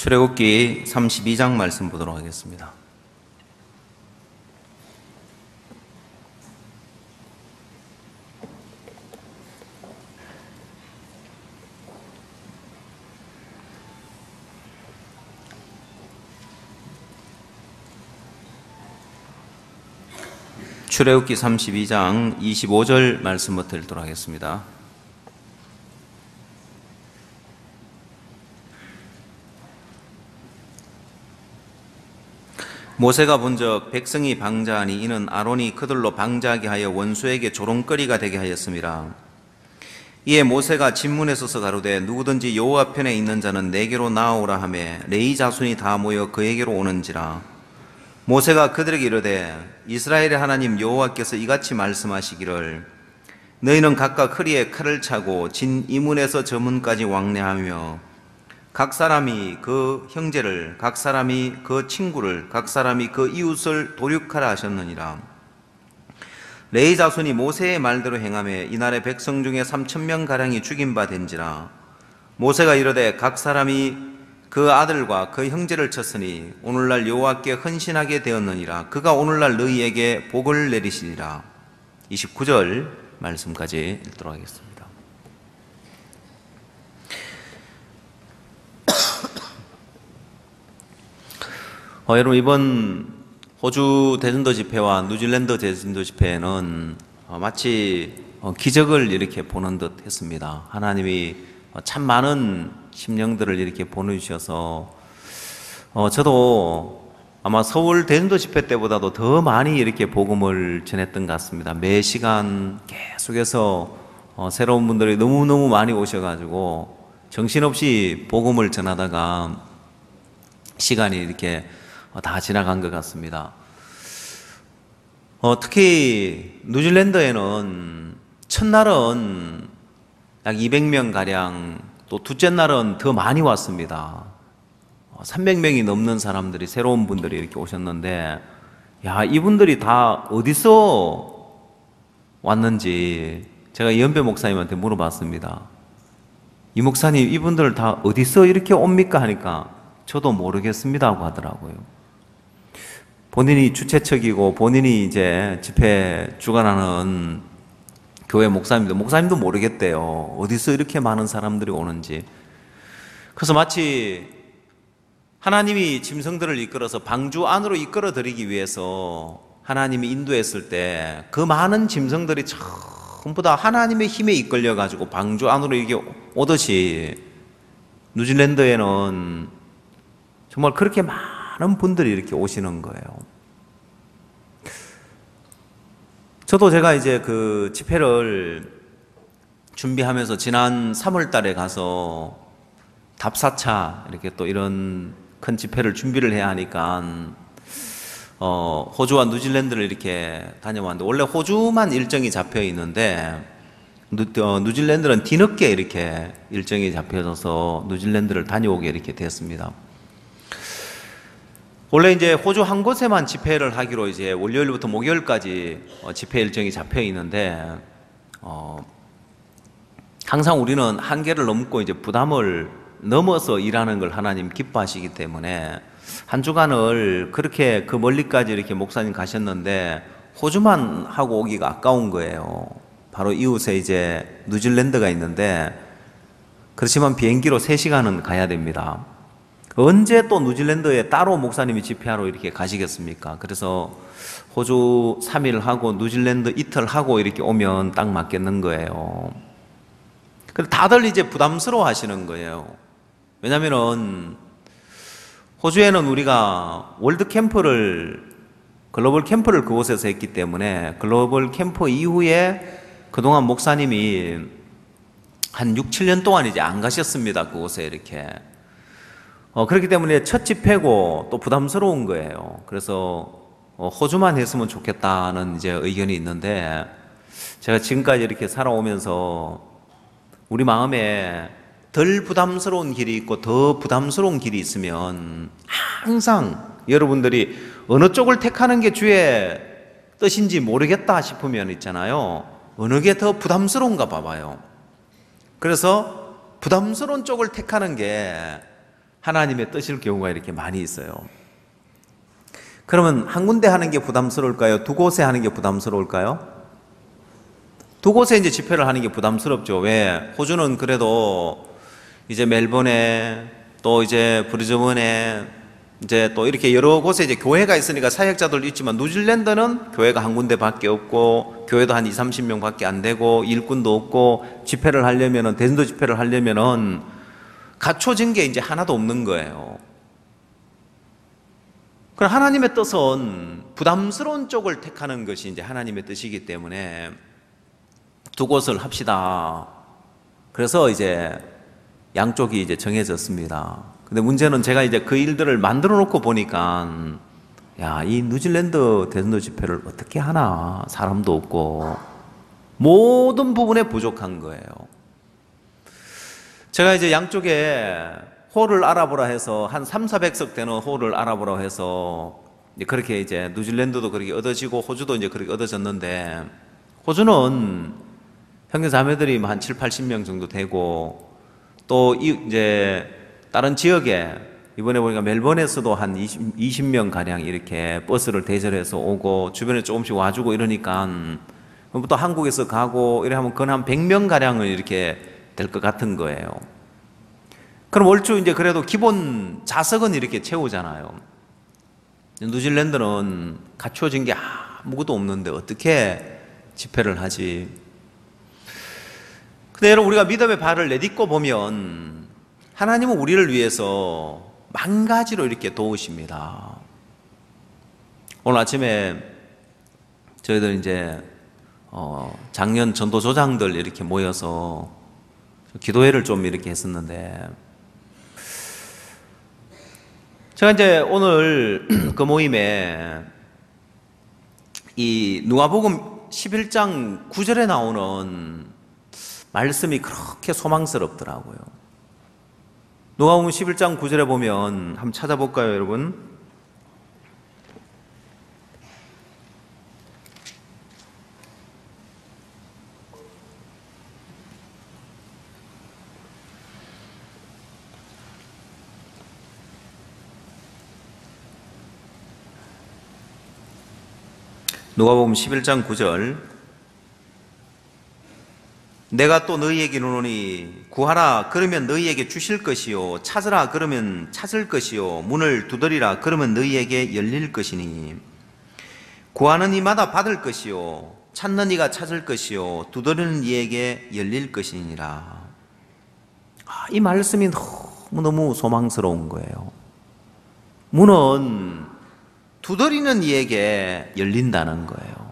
출애굽기 32장 말씀 보도록 하겠습니다. 출애굽기 32장 25절 말씀부터 읽도록 하겠습니다. 모세가 본즉 백성이 방자하니 이는 아론이 그들로 방자하게 하여 원수에게 조롱거리가 되게 하였음이라. 이에 모세가 진문에 서서 가로되 누구든지 여호와 편에 있는 자는 내게로 나아오라 하매 레위 자손이 다 모여 그에게로 오는지라. 모세가 그들에게 이르되 이스라엘의 하나님 여호와께서 이같이 말씀하시기를 너희는 각각 허리에 칼을 차고 진 이 문에서 저 문까지 왕래하며 각 사람이 그 형제를, 각 사람이 그 친구를, 각 사람이 그 이웃을 도륙하라 하셨느니라. 레위 자손이 모세의 말대로 행하며 이날의 백성 중에 3,000명 가량이 죽인 바 된지라. 모세가 이르되 각 사람이 그 아들과 그 형제를 쳤으니 오늘날 여호와께 헌신하게 되었느니라. 그가 오늘날 너희에게 복을 내리시리라. 29절 말씀까지 읽도록 하겠습니다. 여러분, 이번 호주 대전도 집회와 뉴질랜드 대전도 집회는 마치 기적을 이렇게 보는 듯 했습니다. 하나님이 참 많은 심령들을 이렇게 보내주셔서 저도 아마 서울 대전도 집회 때보다도 더 많이 이렇게 복음을 전했던 것 같습니다. 매 시간 계속해서 새로운 분들이 너무너무 많이 오셔가지고 정신없이 복음을 전하다가 시간이 이렇게 다 지나간 것 같습니다. 특히 뉴질랜드에는 첫날은 약 200명 가량, 또 둘째 날은 더 많이 왔습니다. 300명이 넘는 사람들이, 새로운 분들이 이렇게 오셨는데, 야, 이분들이 다 어디서 왔는지 제가 이연배 목사님한테 물어봤습니다. 이 목사님, 이분들 다 어디서 이렇게 옵니까? 하니까 저도 모르겠습니다 하고 하더라고요. 본인이 주최측이고 본인이 이제 집회 주관하는 교회 목사님도 모르겠대요. 어디서 이렇게 많은 사람들이 오는지. 그래서 마치 하나님이 짐승들을 이끌어서 방주 안으로 이끌어 들이기 위해서 하나님이 인도했을 때 그 많은 짐승들이 전부 다 하나님의 힘에 이끌려 가지고 방주 안으로 이렇게 오듯이 뉴질랜드에는 정말 그렇게 많은 분들이 이렇게 오시는 거예요. 저도 제가 이제 그 집회를 준비하면서 지난 3월 달에 가서 답사차 이렇게 또 이런 큰 집회를 준비를 해야 하니까 호주와 뉴질랜드를 이렇게 다녀왔는데, 원래 호주만 일정이 잡혀 있는데 뉴질랜드는 뒤늦게 이렇게 일정이 잡혀져서 뉴질랜드를 다녀오게 이렇게 됐습니다. 원래 이제 호주 한 곳에만 집회를 하기로 이제 월요일부터 목요일까지 집회 일정이 잡혀 있는데, 항상 우리는 한계를 넘고 이제 부담을 넘어서 일하는 걸 하나님 기뻐하시기 때문에 한 주간을 그렇게 그 멀리까지 이렇게 목사님 가셨는데 호주만 하고 오기가 아까운 거예요. 바로 이웃에 이제 뉴질랜드가 있는데, 그렇지만 비행기로 3시간은 가야 됩니다. 언제 또 뉴질랜드에 따로 목사님이 집회하러 이렇게 가시겠습니까? 그래서 호주 3일 하고 뉴질랜드 이틀 하고 이렇게 오면 딱 맞겠는 거예요. 그래서 다들 이제 부담스러워 하시는 거예요. 왜냐면은 호주에는 우리가 월드 캠프를, 글로벌 캠프를 그곳에서 했기 때문에 글로벌 캠프 이후에 그동안 목사님이 한 6, 7년 동안 이제 안 가셨습니다. 그곳에 이렇게. 그렇기 때문에 첫 집회고 또 부담스러운 거예요. 그래서 호주만 했으면 좋겠다는 이제 의견이 있는데, 제가 지금까지 이렇게 살아오면서 우리 마음에 덜 부담스러운 길이 있고 더 부담스러운 길이 있으면 항상 여러분들이 어느 쪽을 택하는 게 주의 뜻인지 모르겠다 싶으면 있잖아요. 어느 게 더 부담스러운가 봐봐요. 그래서 부담스러운 쪽을 택하는 게 하나님의 뜻일 경우가 이렇게 많이 있어요. 그러면 한 군데 하는 게 부담스러울까요? 두 곳에 하는 게 부담스러울까요? 두 곳에 이제 집회를 하는 게 부담스럽죠. 왜? 호주는 그래도 이제 멜번에 또 이제 브리즈번에 이제 또 이렇게 여러 곳에 이제 교회가 있으니까 사역자들도 있지만 뉴질랜드는 교회가 한 군데밖에 없고 교회도 한 20-30명밖에 안 되고 일꾼도 없고 집회를 하려면은 대전도 집회를 하려면은 갖춰진 게 이제 하나도 없는 거예요. 그럼 하나님의 뜻은 부담스러운 쪽을 택하는 것이 이제 하나님의 뜻이기 때문에 두 곳을 합시다. 그래서 이제 양쪽이 이제 정해졌습니다. 근데 문제는 제가 이제 그 일들을 만들어 놓고 보니까 야, 이 뉴질랜드 대전도 집회를 어떻게 하나? 사람도 없고 모든 부분에 부족한 거예요. 제가 이제 양쪽에 홀을 알아보라 해서 한 300~400석 되는 홀을 알아보라 해서 그렇게 이제 뉴질랜드도 그렇게 얻어지고 호주도 이제 그렇게 얻어졌는데 호주는 형제 자매들이 한 7~80명 정도 되고 또 이제 다른 지역에 이번에 보니까 멜번에서도 한 20명 가량 이렇게 버스를 대절해서 오고 주변에 조금씩 와주고 이러니까 또 한국에서 가고 이래 하면 그건 한 100명 가량은 이렇게 될 것 같은 거예요. 그럼 얼추 이제 그래도 기본 좌석은 이렇게 채우잖아요. 뉴질랜드는 갖춰진 게 아무것도 없는데 어떻게 집회를 하지? 근데 여러분 우리가 믿음의 발을 내딛고 보면 하나님은 우리를 위해서 만 가지로 이렇게 도우십니다. 오늘 아침에 저희들 이제 작년 전도조장들 이렇게 모여서 기도회를 좀 이렇게 했었는데 제가 이제 오늘 그 모임에 이 누가복음 11장 9절에 나오는 말씀이 그렇게 소망스럽더라고요. 누가복음 11장 9절에 보면 한번 찾아볼까요, 여러분? 누가복음 11장 9절 내가 또 너희에게 이르노니 구하라 그러면 너희에게 주실 것이요 찾으라 그러면 찾을 것이요 문을 두드리라 그러면 너희에게 열릴 것이니 구하는 이마다 받을 것이요 찾는 이가 찾을 것이요 두드리는 이에게 열릴 것이니라. 이 말씀이 너무너무 소망스러운 거예요. 문은 두드리는 이에게 열린다는 거예요.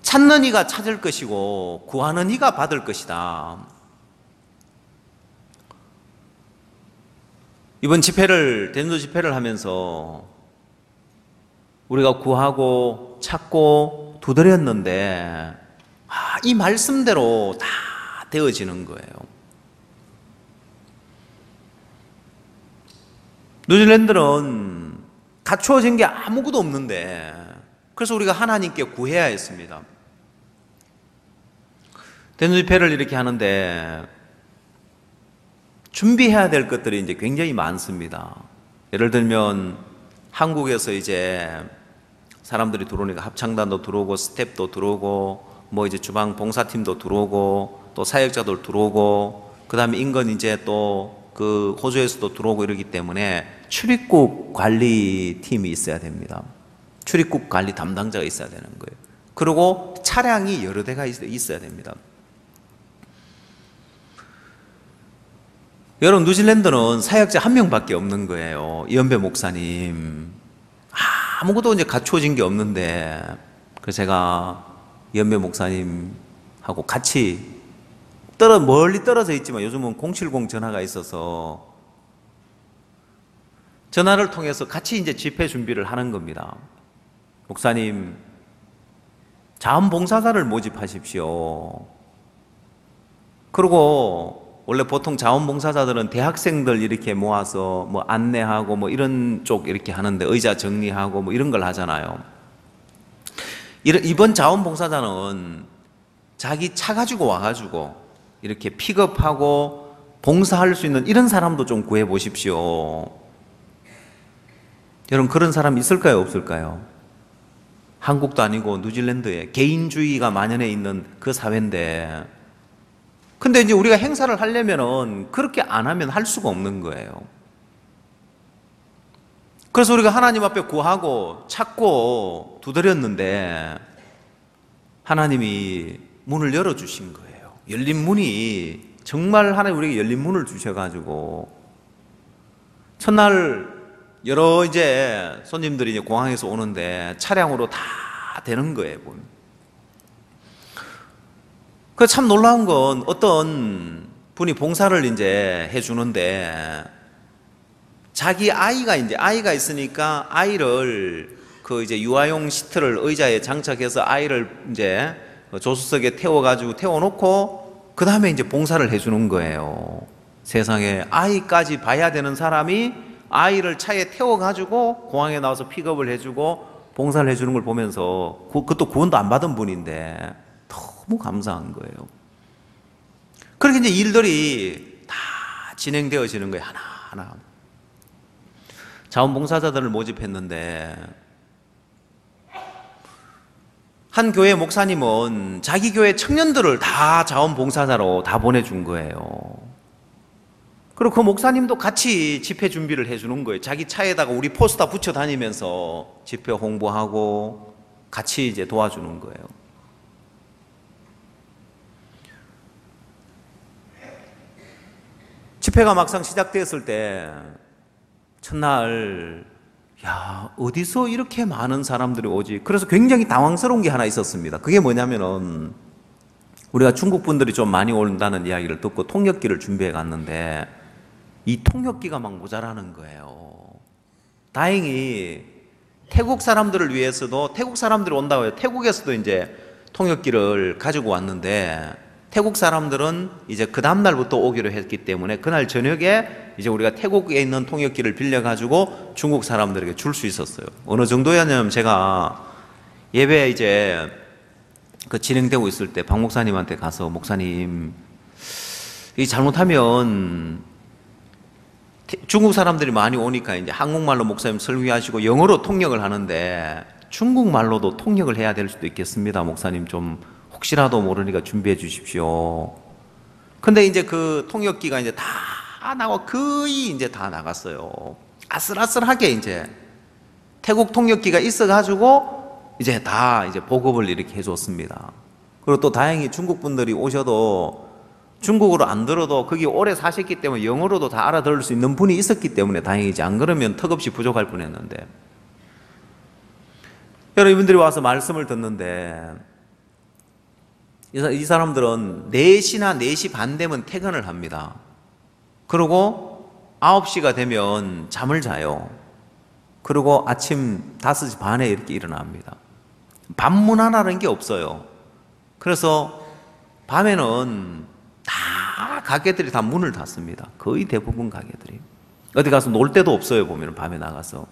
찾는 이가 찾을 것이고 구하는 이가 받을 것이다. 이번 집회를 대전도 집회를 하면서 우리가 구하고 찾고 두드렸는데 이 말씀대로 다 되어지는 거예요. 뉴질랜드는 갖추어진 게 아무것도 없는데 그래서 우리가 하나님께 구해야 했습니다. 대전도 집회를 이렇게 하는데 준비해야 될 것들이 이제 굉장히 많습니다. 예를 들면 한국에서 이제 사람들이 들어오니까 합창단도 들어오고 스텝도 들어오고 뭐 이제 주방 봉사팀도 들어오고 또 사역자들 들어오고 그다음에 인근 이제 또 그 호주에서도 들어오고 이러기 때문에 출입국 관리팀이 있어야 됩니다. 출입국 관리 담당자가 있어야 되는 거예요. 그리고 차량이 여러 대가 있어야 됩니다. 여러분 뉴질랜드는 사역자 한 명밖에 없는 거예요. 이연배 목사님. 아무것도 이제 갖추어진 게 없는데 그래서 제가 이연배 목사님하고 같이 멀리 떨어져 있지만 요즘은 070 전화가 있어서 전화를 통해서 같이 이제 집회 준비를 하는 겁니다. 목사님, 자원봉사자를 모집하십시오. 그리고 원래 보통 자원봉사자들은 대학생들 이렇게 모아서 뭐 안내하고 뭐 이런 쪽 이렇게 하는데 의자 정리하고 뭐 이런 걸 하잖아요. 이번 자원봉사자는 자기 차 가지고 와가지고 이렇게 픽업하고 봉사할 수 있는 이런 사람도 좀 구해 보십시오. 여러분, 그런 사람 있을까요, 없을까요? 한국도 아니고 뉴질랜드에 개인주의가 만연해 있는 그 사회인데, 근데 이제 우리가 행사를 하려면은 그렇게 안 하면 할 수가 없는 거예요. 그래서 우리가 하나님 앞에 구하고 찾고 두드렸는데 하나님이 문을 열어주신 거예요. 열린 문이, 정말 하나님 우리에게 열린 문을 주셔가지고 첫날 여러 이제 손님들이 이제 공항에서 오는데 차량으로 다 되는 거예요. 그 참 놀라운 건 어떤 분이 봉사를 이제 해주는데 자기 아이가 있으니까 아이를 그 이제 유아용 시트를 의자에 장착해서 아이를 이제 조수석에 태워놓고 그 다음에 이제 봉사를 해주는 거예요. 세상에, 아이까지 봐야 되는 사람이 아이를 차에 태워가지고 공항에 나와서 픽업을 해주고 봉사를 해주는 걸 보면서, 그것도 구원도 안 받은 분인데 너무 감사한 거예요. 그렇게 이제 일들이 다 진행되어지는 거예요. 하나하나. 자원봉사자들을 모집했는데 한 교회 목사님은 자기 교회 청년들을 다 자원봉사자로 다 보내준 거예요. 그리고 그 목사님도 같이 집회 준비를 해주는 거예요. 자기 차에다가 우리 포스터 붙여 다니면서 집회 홍보하고 같이 이제 도와주는 거예요. 집회가 막상 시작되었을 때 첫날, 야, 어디서 이렇게 많은 사람들이 오지? 그래서 굉장히 당황스러운 게 하나 있었습니다. 그게 뭐냐면은 우리가 중국 분들이 좀 많이 온다는 이야기를 듣고 통역기를 준비해 갔는데 이 통역기가 막 모자라는 거예요. 다행히 태국 사람들을 위해서도, 태국 사람들이 온다고 해요. 태국에서도 이제 통역기를 가지고 왔는데 태국 사람들은 이제 그 다음날부터 오기로 했기 때문에 그날 저녁에 이제 우리가 태국에 있는 통역기를 빌려가지고 중국 사람들에게 줄 수 있었어요. 어느 정도였냐면 제가 예배 이제 그 진행되고 있을 때 박 목사님한테 가서, 목사님, 이 잘못하면 중국 사람들이 많이 오니까 이제 한국말로 목사님 설교하시고 영어로 통역을 하는데 중국말로도 통역을 해야 될 수도 있겠습니다. 목사님 좀 혹시라도 모르니까 준비해 주십시오. 근데 이제 그 통역기가 이제 다 나와, 거의 이제 다 나갔어요. 아슬아슬하게 이제 태국 통역기가 있어가지고 이제 다 이제 보급을 이렇게 해줬습니다. 그리고 또 다행히 중국 분들이 오셔도 중국어로 안 들어도 거기 오래 사셨기 때문에 영어로도 다 알아들을 수 있는 분이 있었기 때문에 다행이지, 안 그러면 턱없이 부족할 뻔했는데. 여러분들이 와서 말씀을 듣는데 이 사람들은 4시나 4시 반 되면 퇴근을 합니다. 그리고 9시가 되면 잠을 자요. 그리고 아침 5시 반에 이렇게 일어납니다. 밤 문화라는 게 없어요. 그래서 밤에는 다 가게들이 다 문을 닫습니다. 거의 대부분 가게들이. 어디 가서 놀 데도 없어요, 보면 밤에 나가서.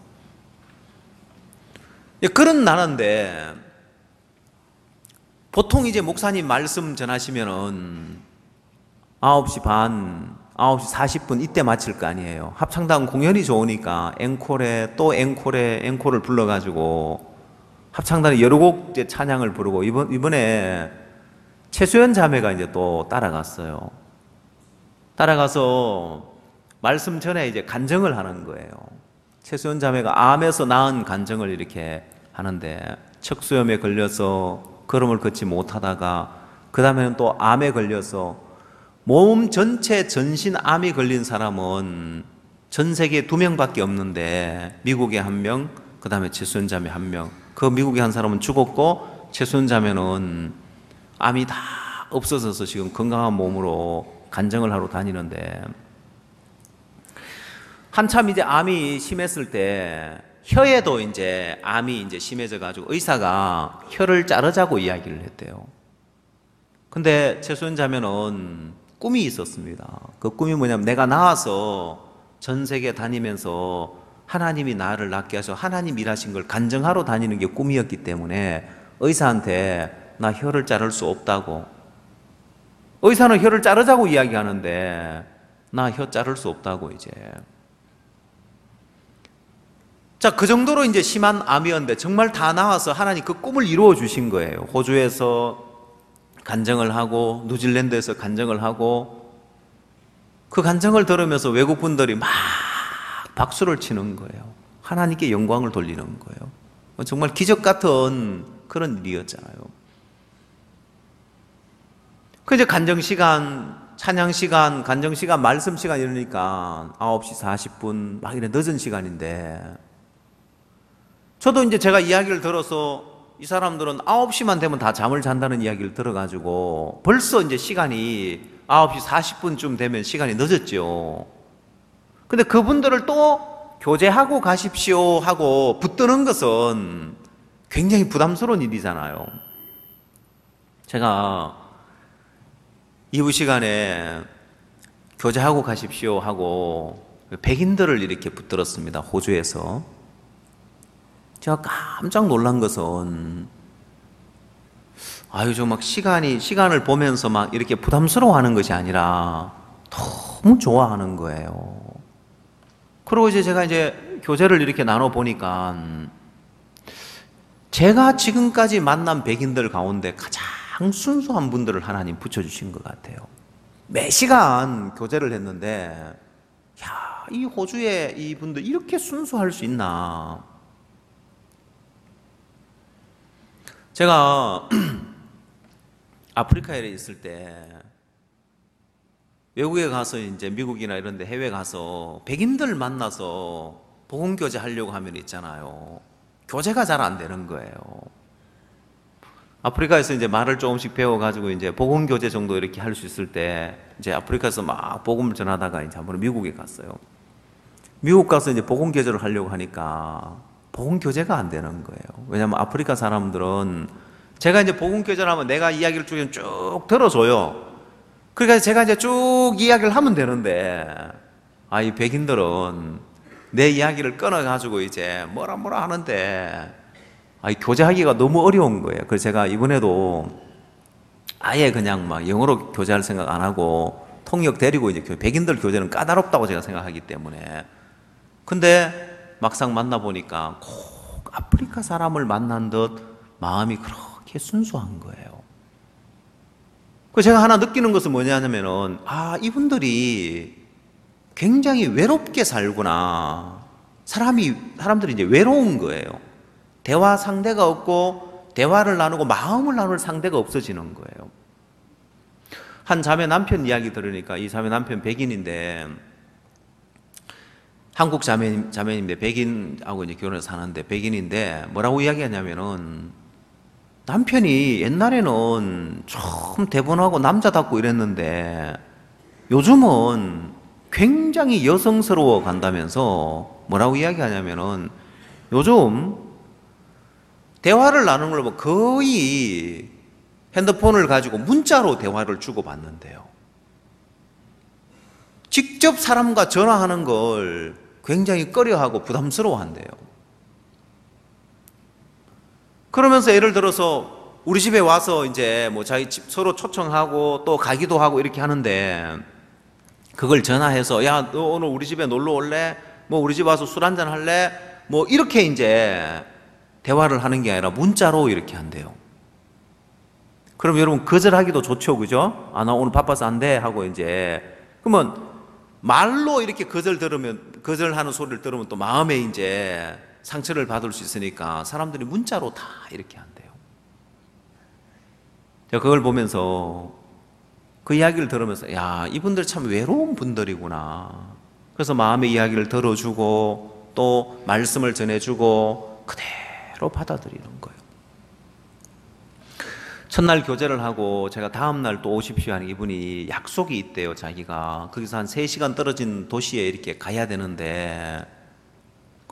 그런 나라인데 보통 이제 목사님 말씀 전하시면은 9시 반, 9시 40분 이때 마칠 거 아니에요. 합창단 공연이 좋으니까 앵콜에 또 앵콜을 불러가지고 합창단이 여러 곡 이제 찬양을 부르고, 이번에 최수연 자매가 이제 또 따라갔어요. 따라가서 말씀 전에 이제 간증을 하는 거예요. 최수연 자매가 암에서 낳은 간증을 이렇게 하는데, 척수염에 걸려서 걸음을 걷지 못하다가 그 다음에는 또 암에 걸려서, 몸 전체 전신 암이 걸린 사람은 전 세계에 2명밖에 없는데 미국에 1명, 그 다음에 최수연 자매 1명. 그 미국에 한 사람은 죽었고 최수연 자매는 암이 다 없어져서 지금 건강한 몸으로 간증을 하러 다니는데, 한참 이제 암이 심했을 때 혀에도 이제 암이 이제 심해져 가지고 의사가 혀를 자르자고 이야기를 했대요. 근데 최수연 자매는 꿈이 있었습니다. 그 꿈이 뭐냐면, 내가 나와서 전 세계 다니면서 하나님이 나를 낫게 하셔서 하나님 일하신 걸 간증하러 다니는 게 꿈이었기 때문에 의사한테 나 혀를 자를 수 없다고. 의사는 혀를 자르자고 이야기하는데 나 혀 자를 수 없다고 이제. 자, 그 정도로 이제 심한 암이었는데 정말 다 나와서 하나님 그 꿈을 이루어 주신 거예요. 호주에서 간증을 하고 뉴질랜드에서 간증을 하고 그 간증을 들으면서 외국 분들이 막 박수를 치는 거예요. 하나님께 영광을 돌리는 거예요. 정말 기적 같은 그런 일이었잖아요. 그 이제 간증 시간, 찬양 시간, 간증 시간, 말씀 시간 이러니까 9시 40분 막 이래 늦은 시간인데 저도 이제 제가 이야기를 들어서 이 사람들은 9시만 되면 다 잠을 잔다는 이야기를 들어가지고 벌써 이제 시간이 9시 40분쯤 되면 시간이 늦었죠. 근데 그분들을 또 교제하고 가십시오 하고 붙드는 것은 굉장히 부담스러운 일이잖아요. 제가 이후 시간에 교제하고 가십시오 하고 백인들을 이렇게 붙들었습니다. 호주에서. 제가 깜짝 놀란 것은 저 막 시간을 보면서 막 이렇게 부담스러워하는 것이 아니라 너무 좋아하는 거예요. 그리고 이제 제가 이제 교제를 이렇게 나눠 보니까 제가 지금까지 만난 백인들 가운데 가장 순수한 분들을 하나님 붙여주신 것 같아요. 매 시간 교제를 했는데 이 호주에 이분들 이렇게 순수할 수 있나. 제가 아프리카에 있을 때 외국에 가서 이제 미국이나 이런 데 해외 가서 백인들 만나서 복음 교제 하려고 하면 있잖아요. 교제가 잘 안 되는 거예요. 아프리카에서 이제 말을 조금씩 배워가지고 이제 복음 교제 정도 이렇게 할 수 있을 때 이제 아프리카에서 막 복음을 전하다가 이제 한번 미국에 갔어요. 미국 가서 이제 복음 교제를 하려고 하니까 복음 교제가 안 되는 거예요. 왜냐하면 아프리카 사람들은 제가 이제 복음 교제를 하면 내가 이야기를 쭉 들어줘요. 그러니까 제가 이제 쭉 이야기를 하면 되는데 이 백인들은 내 이야기를 끊어가지고 이제 뭐라 하는데 교제하기가 너무 어려운 거예요. 그래서 제가 이번에도 아예 그냥 막 영어로 교제할 생각 안 하고 통역 데리고 이제 백인들 교제는 까다롭다고 제가 생각하기 때문에. 근데 막상 만나보니까 꼭 아프리카 사람을 만난 듯 마음이 그렇게 순수한 거예요. 그래서 제가 하나 느끼는 것은 뭐냐면은 이분들이 굉장히 외롭게 살구나. 사람들이 이제 외로운 거예요. 대화 상대가 없고 대화를 나누고 마음을 나눌 상대가 없어지는 거예요. 한 자매 남편 이야기 들으니까 이 자매 남편 백인인데 한국 자매님인데 백인하고 이제 결혼해서 사는데 백인인데 뭐라고 이야기하냐면은 남편이 옛날에는 좀 대분하고 남자답고 이랬는데 요즘은 굉장히 여성스러워 간다면서 뭐라고 이야기하냐면은 요즘 대화를 나누는 걸 보면 거의 핸드폰을 가지고 문자로 대화를 주고받는데요. 직접 사람과 전화하는 걸 굉장히 꺼려하고 부담스러워한대요. 그러면서 예를 들어서 우리 집에 와서 이제 뭐 자기 집 서로 초청하고 또 가기도 하고 이렇게 하는데 그걸 전화해서 야, 너 오늘 우리 집에 놀러 올래? 뭐 우리 집 와서 술 한잔 할래? 뭐 이렇게 이제 대화를 하는 게 아니라 문자로 이렇게 한대요. 그럼 여러분 거절하기도 좋죠, 그죠? 나 오늘 바빠서 안 돼 하고 이제 그러면 말로 이렇게 거절하는 소리를 들으면 또 마음에 이제 상처를 받을 수 있으니까 사람들이 문자로 다 이렇게 한대요. 제가 그걸 보면서 그 이야기를 들으면서 이분들 참 외로운 분들이구나. 그래서 마음의 이야기를 들어주고 또 말씀을 전해주고 그대로 받아들이는 거예요. 첫날 교제를 하고 제가 다음날 또 오십시오 하는 이분이 약속이 있대요. 자기가 거기서 한 3시간 떨어진 도시에 이렇게 가야 되는데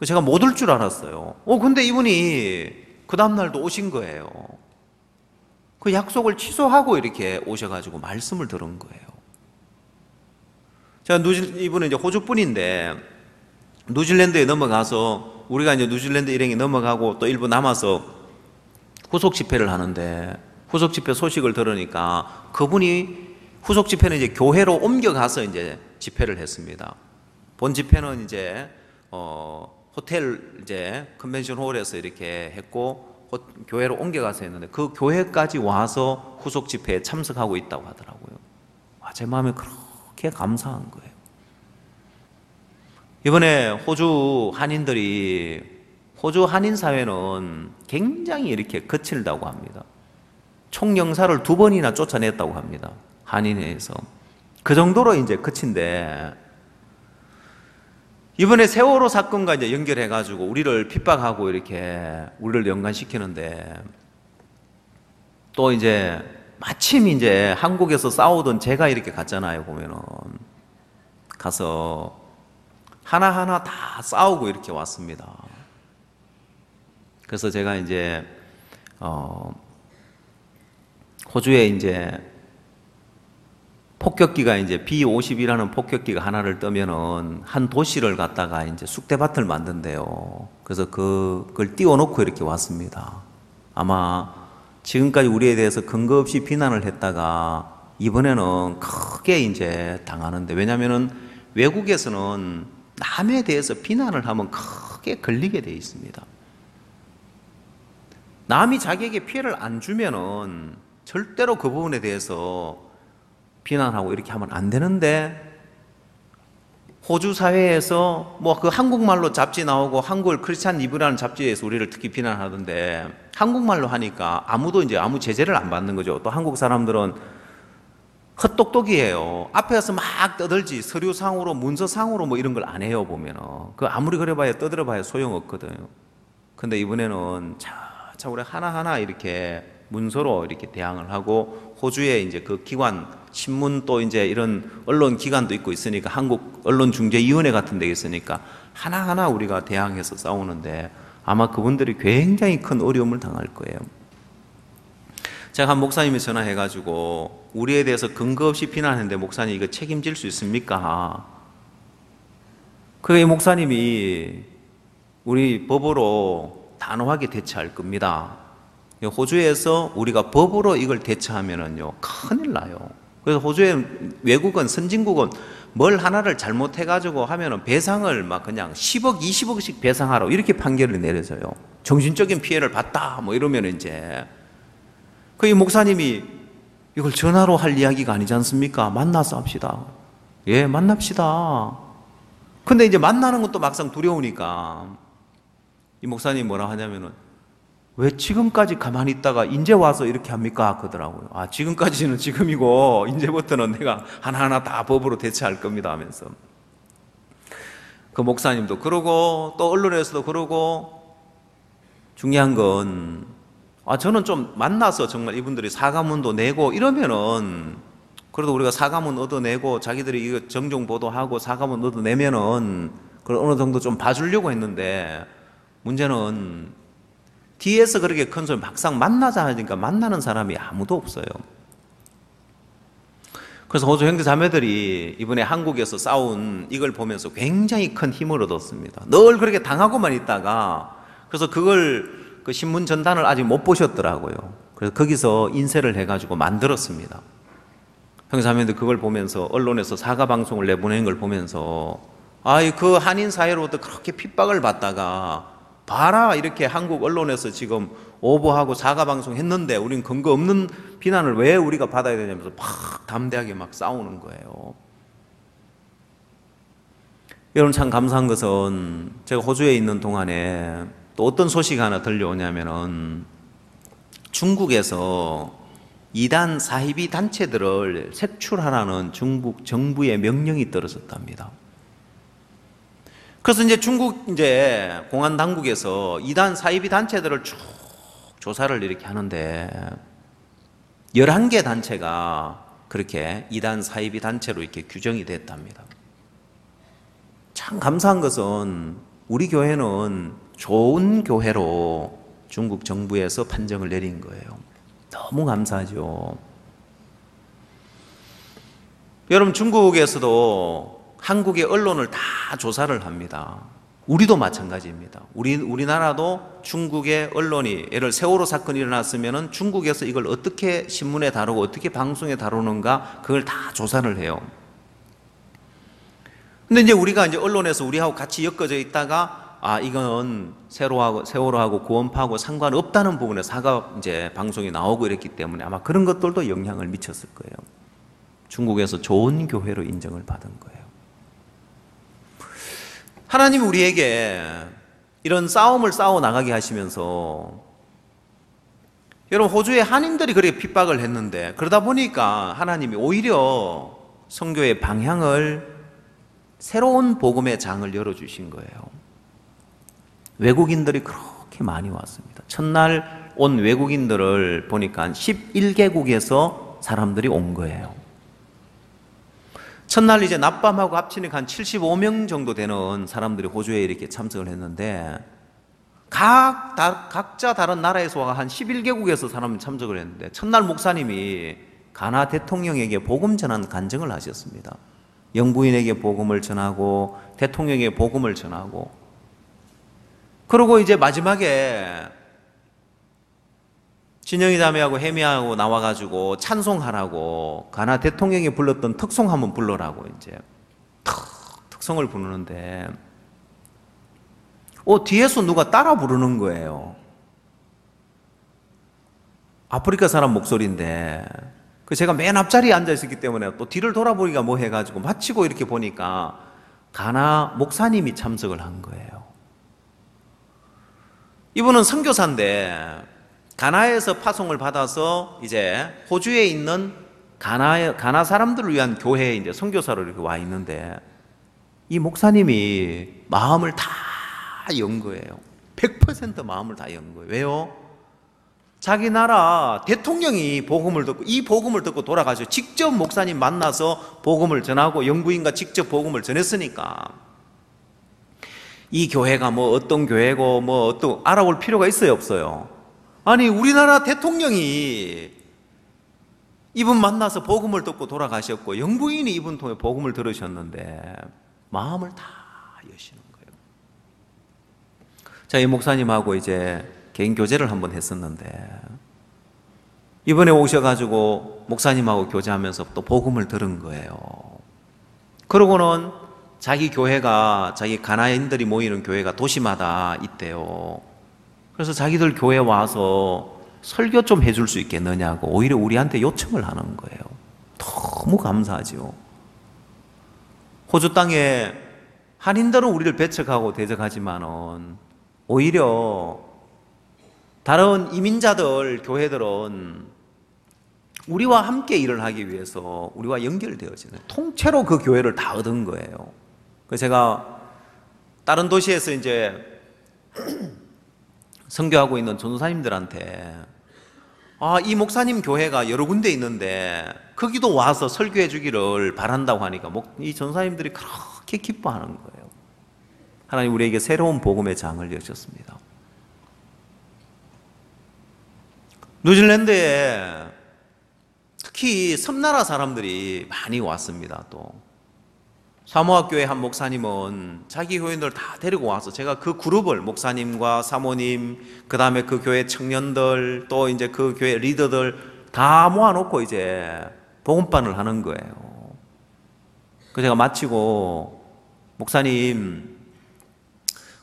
제가 못 올 줄 알았어요. 근데 이분이 그 다음날도 오신 거예요. 그 약속을 취소하고 이렇게 오셔가지고 말씀을 들은 거예요. 제가 이분은 이제 호주 분인데 뉴질랜드에 넘어가서 우리가 이제 뉴질랜드 일행이 넘어가고 또 일부 남아서 후속 집회를 하는데 후속 집회 소식을 들으니까 그분이 후속 집회는 이제 교회로 옮겨가서 이제 집회를 했습니다. 본 집회는 이제 호텔 이제 컨벤션 홀에서 이렇게 했고 교회로 옮겨가서 했는데 그 교회까지 와서 후속 집회에 참석하고 있다고 하더라고요. 제 마음에 그렇게 감사한 거예요. 이번에 호주 한인 사회는 굉장히 이렇게 거칠다고 합니다. 총영사를 2번이나 쫓아냈다고 합니다. 한인회에서. 그 정도로 이제 거친데, 이번에 세월호 사건과 이제 연결해가지고 우리를 핍박하고 이렇게 우리를 연관시키는데, 또 이제 마침 이제 한국에서 싸우던 제가 이렇게 갔잖아요, 보면은. 가서 하나하나 다 싸우고 이렇게 왔습니다. 그래서 제가 이제, 호주에 이제 폭격기가 이제 B-50이라는 폭격기가 하나를 뜨면은 한 도시를 갖다가 이제 쑥대밭을 만든대요. 그래서 그걸 띄워놓고 이렇게 왔습니다. 아마 지금까지 우리에 대해서 근거 없이 비난을 했다가 이번에는 크게 이제 당하는데, 왜냐면은 외국에서는 남에 대해서 비난을 하면 크게 걸리게 돼 있습니다. 남이 자기에게 피해를 안 주면은 절대로 그 부분에 대해서 비난하고 이렇게 하면 안 되는데, 호주 사회에서 뭐 그 한국말로 잡지 나오고 한글 크리스찬 리뷰라는 잡지에서 우리를 특히 비난하던데, 한국말로 하니까 아무도 이제 아무 제재를 안 받는 거죠. 또 한국 사람들은 헛똑똑이에요. 앞에 가서 막 떠들지 서류상으로 문서상으로 뭐 이런 걸 안 해요. 보면은 그 아무리 그래봐야 떠들어봐야 소용없거든요. 근데 이번에는 자 우리 하나하나 이렇게 문서로 이렇게 대항을 하고, 호주에 이제 그 기관, 신문 또 이제 이런 언론 기관도 있고 있으니까, 한국 언론중재위원회 같은 데 있으니까 하나하나 우리가 대항해서 싸우는데, 아마 그분들이 굉장히 큰 어려움을 당할 거예요. 제가 한 목사님이 전화해가지고 우리에 대해서 근거 없이 비난했는데, 목사님 이거 책임질 수 있습니까? 그게 목사님이 우리 법으로 단호하게 대처할 겁니다. 호주에서 우리가 법으로 이걸 대처하면은요, 큰일 나요. 그래서 호주의 외국은, 선진국은 뭘 하나를 잘못해가지고 하면은 배상을 막 그냥 10억, 20억씩 배상하라고 이렇게 판결을 내려져요. 정신적인 피해를 봤다, 뭐 이러면 이제. 그 목사님이 이걸 전화로 할 이야기가 아니지 않습니까? 만나서 합시다. 예, 만납시다. 근데 이제 만나는 것도 막상 두려우니까 이 목사님이 뭐라 하냐면은, 왜 지금까지 가만히 있다가 이제 와서 이렇게 합니까? 그러더라고요. 지금까지는 지금이고 이제부터는 내가 하나하나 다 법으로 대처할 겁니다 하면서. 그 목사님도 그러고 또 언론에서도 그러고, 중요한 건 저는 좀 만나서 정말 이분들이 사과문도 내고 이러면은, 그래도 우리가 사과문 얻어내고 자기들이 이거 정정 보도하고 사과문 얻어내면은 그걸 어느 정도 좀 봐주려고 했는데, 문제는 뒤에서 그렇게 큰 소리 막상 만나자 하니까 만나는 사람이 아무도 없어요. 그래서 호주 형제 자매들이 이번에 한국에서 싸운 이걸 보면서 굉장히 큰 힘을 얻었습니다. 늘 그렇게 당하고만 있다가, 그래서 그걸 그 신문 전단을 아직 못 보셨더라고요. 그래서 거기서 인쇄를 해가지고 만들었습니다. 형제 자매들 그걸 보면서, 언론에서 사과 방송을 내보내는 걸 보면서, 그 한인 사회로부터 그렇게 핍박을 받다가 봐라, 이렇게 한국 언론에서 지금 오보하고 사과방송 했는데 우린 근거 없는 비난을 왜 우리가 받아야 되냐면서 막 담대하게 막 싸우는 거예요. 여러분, 참 감사한 것은 제가 호주에 있는 동안에 또 어떤 소식이 하나 들려오냐면은, 중국에서 이단 사이비 단체들을 색출하라는 중국 정부의 명령이 떨어졌답니다. 그래서 이제 중국 이제 공안 당국에서 이단 사이비 단체들을 쭉 조사를 이렇게 하는데, 11개 단체가 그렇게 이단 사이비 단체로 이렇게 규정이 됐답니다. 참 감사한 것은 우리 교회는 좋은 교회로 중국 정부에서 판정을 내린 거예요. 너무 감사하죠. 여러분, 중국에서도 한국의 언론을 다 조사를 합니다. 우리도 마찬가지입니다. 우리나라도 중국의 언론이, 예를 세월호 사건이 일어났으면 중국에서 이걸 어떻게 신문에 다루고 어떻게 방송에 다루는가, 그걸 다 조사를 해요. 근데 이제 우리가 이제 언론에서 우리하고 같이 엮어져 있다가 이거는 세월호하고 구원파하고 상관없다는 부분에 사과 이제 방송이 나오고 이랬기 때문에 아마 그런 것들도 영향을 미쳤을 거예요. 중국에서 좋은 교회로 인정을 받은 거예요. 하나님이 우리에게 이런 싸움을 싸워 나가게 하시면서, 여러분 호주의 한인들이 그렇게 핍박을 했는데 그러다 보니까 하나님이 오히려 선교의 방향을 새로운 복음의 장을 열어주신 거예요. 외국인들이 그렇게 많이 왔습니다. 첫날 온 외국인들을 보니까 11개국에서 사람들이 온 거예요. 첫날 이제 낮밤하고 합치니까 한 75명 정도 되는 사람들이 호주에 이렇게 참석을 했는데, 각자 다른 나라에서 와 한 11개국에서 사람이 참석을 했는데, 첫날 목사님이 가나 대통령에게 복음 전한 간증을 하셨습니다. 영부인에게 복음을 전하고 대통령에게 복음을 전하고, 그리고 이제 마지막에 진영이 자매하고 혜미하고 나와가지고 찬송하라고 가나 대통령이 불렀던 특송 한번 불러라고 이제 특송을 부르는데, 뒤에서 누가 따라 부르는 거예요. 아프리카 사람 목소리인데, 제가 맨 앞자리에 앉아 있었기 때문에 또 뒤를 돌아보기가 뭐 해가지고 마치고 이렇게 보니까 가나 목사님이 참석을 한 거예요. 이분은 선교사인데 가나에서 파송을 받아서 이제 호주에 있는 가나 사람들을 위한 교회에 이제 선교사로 이렇게 와 있는데, 이 목사님이 마음을 다 연 거예요. 100% 마음을 다 연 거예요. 왜요? 자기 나라 대통령이 복음을 듣고, 이 복음을 듣고 돌아가서 직접 목사님 만나서 복음을 전하고 영부인과 직접 복음을 전했으니까 이 교회가 뭐 어떤 교회고 뭐 어떤 알아볼 필요가 있어요, 없어요? 아니, 우리나라 대통령이 이분 만나서 복음을 듣고 돌아가셨고 영부인이 이분 통해 복음을 들으셨는데 마음을 다 여시는 거예요. 자, 이 목사님하고 이제 개인 교제를 한번 했었는데, 이번에 오셔가지고 목사님하고 교제하면서 또 복음을 들은 거예요. 그러고는 자기 교회가, 자기 가나인들이 모이는 교회가 도시마다 있대요. 그래서 자기들 교회 와서 설교 좀 해줄 수 있겠느냐고 오히려 우리한테 요청을 하는 거예요. 너무 감사하죠. 호주 땅에 한인들은 우리를 배척하고 대적하지만은 오히려 다른 이민자들 교회들은 우리와 함께 일을 하기 위해서 우리와 연결되어지는, 통째로 그 교회를 다 얻은 거예요. 그래서 제가 다른 도시에서 이제 선교하고 있는 전도사님들한테 이 목사님 교회가 여러 군데 있는데 거기도 와서 설교해 주기를 바란다고 하니까 이 전도사님들이 그렇게 기뻐하는 거예요. 하나님 우리에게 새로운 복음의 장을 여셨습니다. 뉴질랜드에 특히 섬나라 사람들이 많이 왔습니다. 또 사모아 교회 한 목사님은 자기 교인들 다 데리고 와서, 제가 그 그룹을, 목사님과 사모님, 그 다음에 그 교회 청년들, 또 이제 그 교회 리더들 다 모아놓고 이제 복음반을 하는 거예요. 그래서 제가 마치고, 목사님,